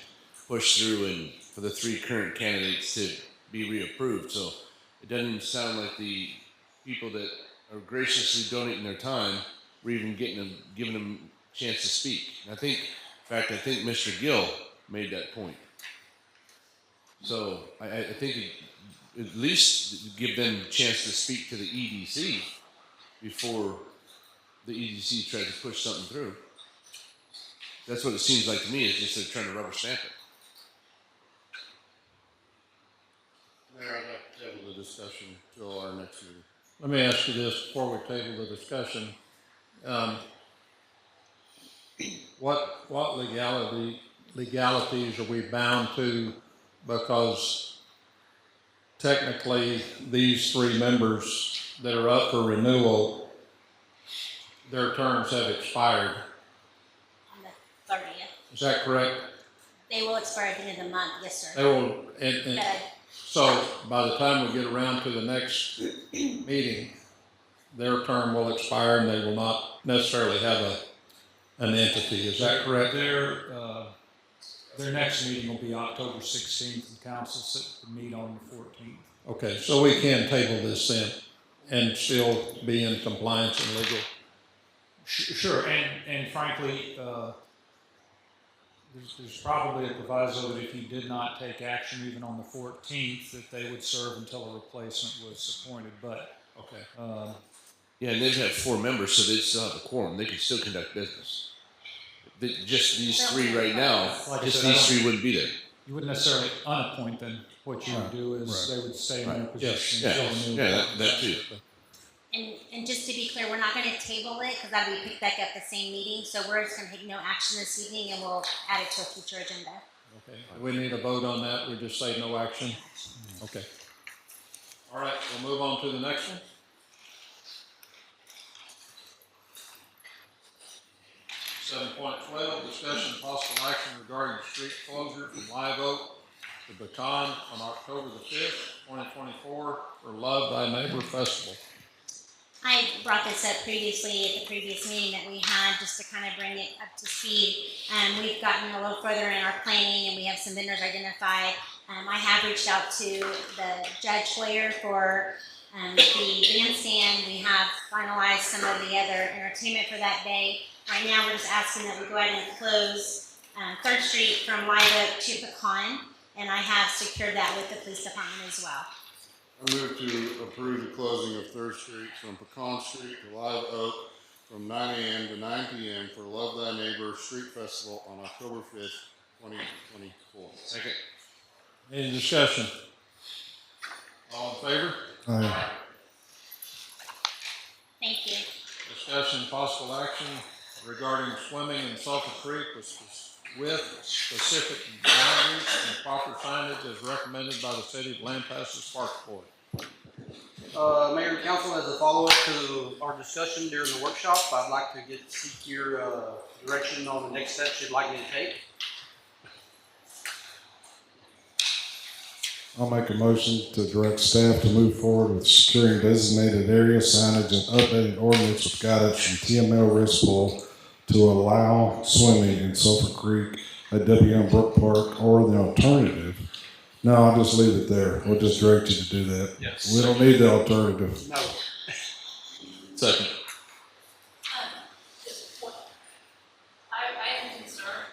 pushed through, and for the 3 current candidates to be reapproved. So it doesn't even sound like the people that are graciously donating their time were even giving them a chance to speak. And I think Mr. Gill made that point. So I think at least give them a chance to speak to the EDC before the EDC tries to push something through. That's what it seems like to me, is just they're trying to rubber stamp it. Mayor, I'd like to table the discussion till our next meeting. Let me ask you this before we table the discussion. What legalities are we bound to? Because technically these 3 members that are up for renewal, their terms have expired. On the 30th. Is that correct? They will expire at the end of the month, yes, sir. They will, and so by the time we get around to the next meeting, their term will expire and they will not necessarily have an entity. Is that correct? Their next meeting will be October 16th, and council set to meet on the 14th. Okay, so we can table this then and still be in compliance and legal. Sure, and frankly, there's probably a proviso that if you did not take action even on the 14th, that they would serve until a replacement was appointed. But okay, yeah, and they'd have 4 members, so they'd still have a quorum. They could still conduct business. Just these 3 right now, these 3 wouldn't be there. You wouldn't necessarily unappoint them. What you would do is they would stay in their position until a new. Yeah, that too. And just to be clear, we're not going to table it because that'll be picked back up the same meeting. So we're just going to take no action this evening and we'll add it to a future agenda. Okay, do we need a vote on that? We just say no action? Okay. All right, we'll move on to the next one. 7.12, discussion and possible action regarding street closure from Live Oak the baton on October the 5th, 2024 for Love Thy Neighbor Festival. I brought this up previously at the previous meeting that we had, just to kind of bring it up to speed. We've gotten a little further in our planning and we have some vendors identified. I have reached out to the Judge Hoyer for the bandstand. We have finalized some of the other entertainment for that day. Right now, we're just asking that we go ahead and close 3rd Street from Live Oak to Pecan, and I have secured that with the police department as well. I move to approve the closing of 3rd Street from Pecan Street to Live Oak from 9 a.m. to 9 p.m. for Love Thy Neighbor Street Festival on October 5th, 2024. Second. Any discussion? All in favor? Aye. Thank you. Discussion and possible action regarding swimming in Sulphur Creek with specific boundaries and proper signage as recommended by the City of Lampasas Park Board. Mayor and council, as a follow-up to our discussion during the workshop, I'd like to seek your direction on the next steps you'd like me to take. I'll make a motion to direct staff to move forward with securing designated area signage and updated ordinance with guidance from TML Risk Pool to allow swimming in Sulphur Creek at WM Brook Park, or the alternative. No, I'll just leave it there. We'll just direct you to do that. Yes. We don't need the alternative. No. Second. I am concerned.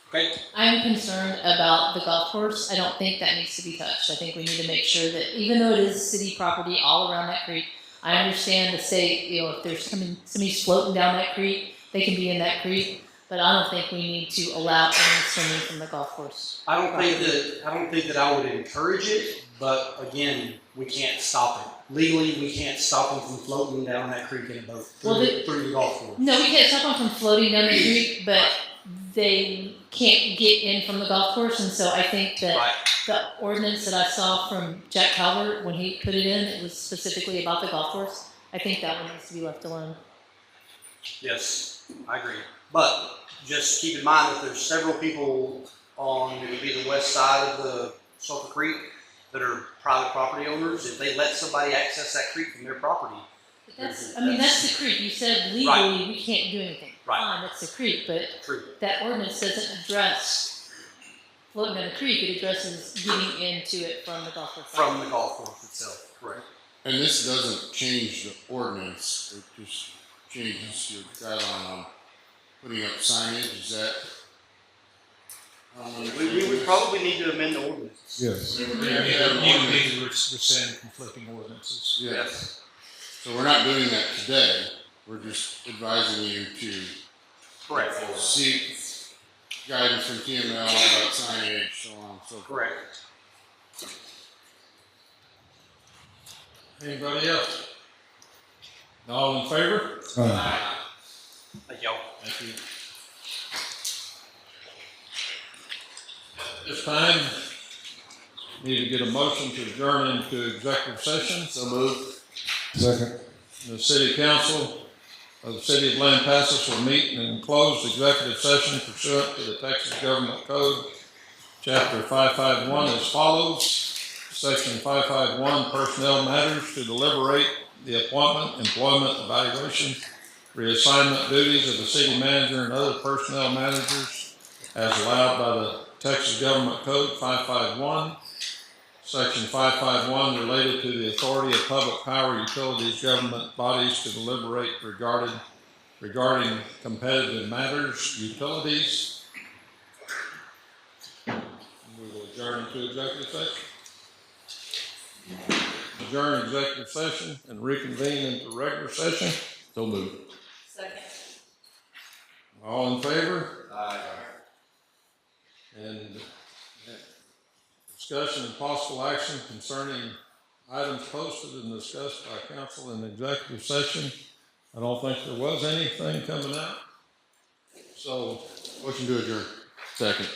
Okay. I'm concerned about the golf course. I don't think that needs to be touched. I think we need to make sure that even though it is city property all around that creek, I understand the state, if there's somebody's floating down that creek, they can be in that creek, but I don't think we need to allow any swimming from the golf course. I don't think that I would encourage it, but again, we can't stop it. Legally, we can't stop them from floating down that creek in a boat through the golf course. No, we can't stop them from floating down the creek, but they can't get in from the golf course, and so I think that the ordinance that I saw from Jack Calvert, when he put it in, it was specifically about the golf course. I think that one needs to be left alone. Yes, I agree. But just keep in mind that there's several people on, it would be the west side of the Sulphur Creek that are private property owners. If they let somebody access that creek from their property. But that's the creek. You said legally we can't do anything. Right. Fine, that's the creek, but that ordinance doesn't address floating down the creek. It addresses getting into it from the golf course. From the golf course itself, correct. And this doesn't change the ordinance, it just changes your guideline on putting up signage, is that? We would probably need to amend the ordinance. Yes. You need to rescind conflicting ordinances. Yes. So we're not doing that today, we're just advising you to seek guidance from TML about signage, so on and so forth. Correct. Anybody else? All in favor? Aye. Thank y'all. Thank you. At this time, need to get a motion to adjourn into executive session. So moved. Second. The City Council of the City of Lampasas will meet in closed executive session pursuant to the Texas Government Code, Chapter 551 as follows. Section 551, Personnel Matters, to deliberate the appointment, employment, evaluation, reassignment duties of the city manager and other personnel managers as allowed by the Texas Government Code 551. Section 551 related to the authority of public power utilities government bodies to deliberate regarding competitive matters, utilities. We will adjourn to executive session. Adjourn executive session and reconvene into regular session. So moved. Second. All in favor? Aye. And discussion and possible action concerning items posted and discussed by council in executive session. I don't think there was anything coming out. So, motion to adjourn. Second.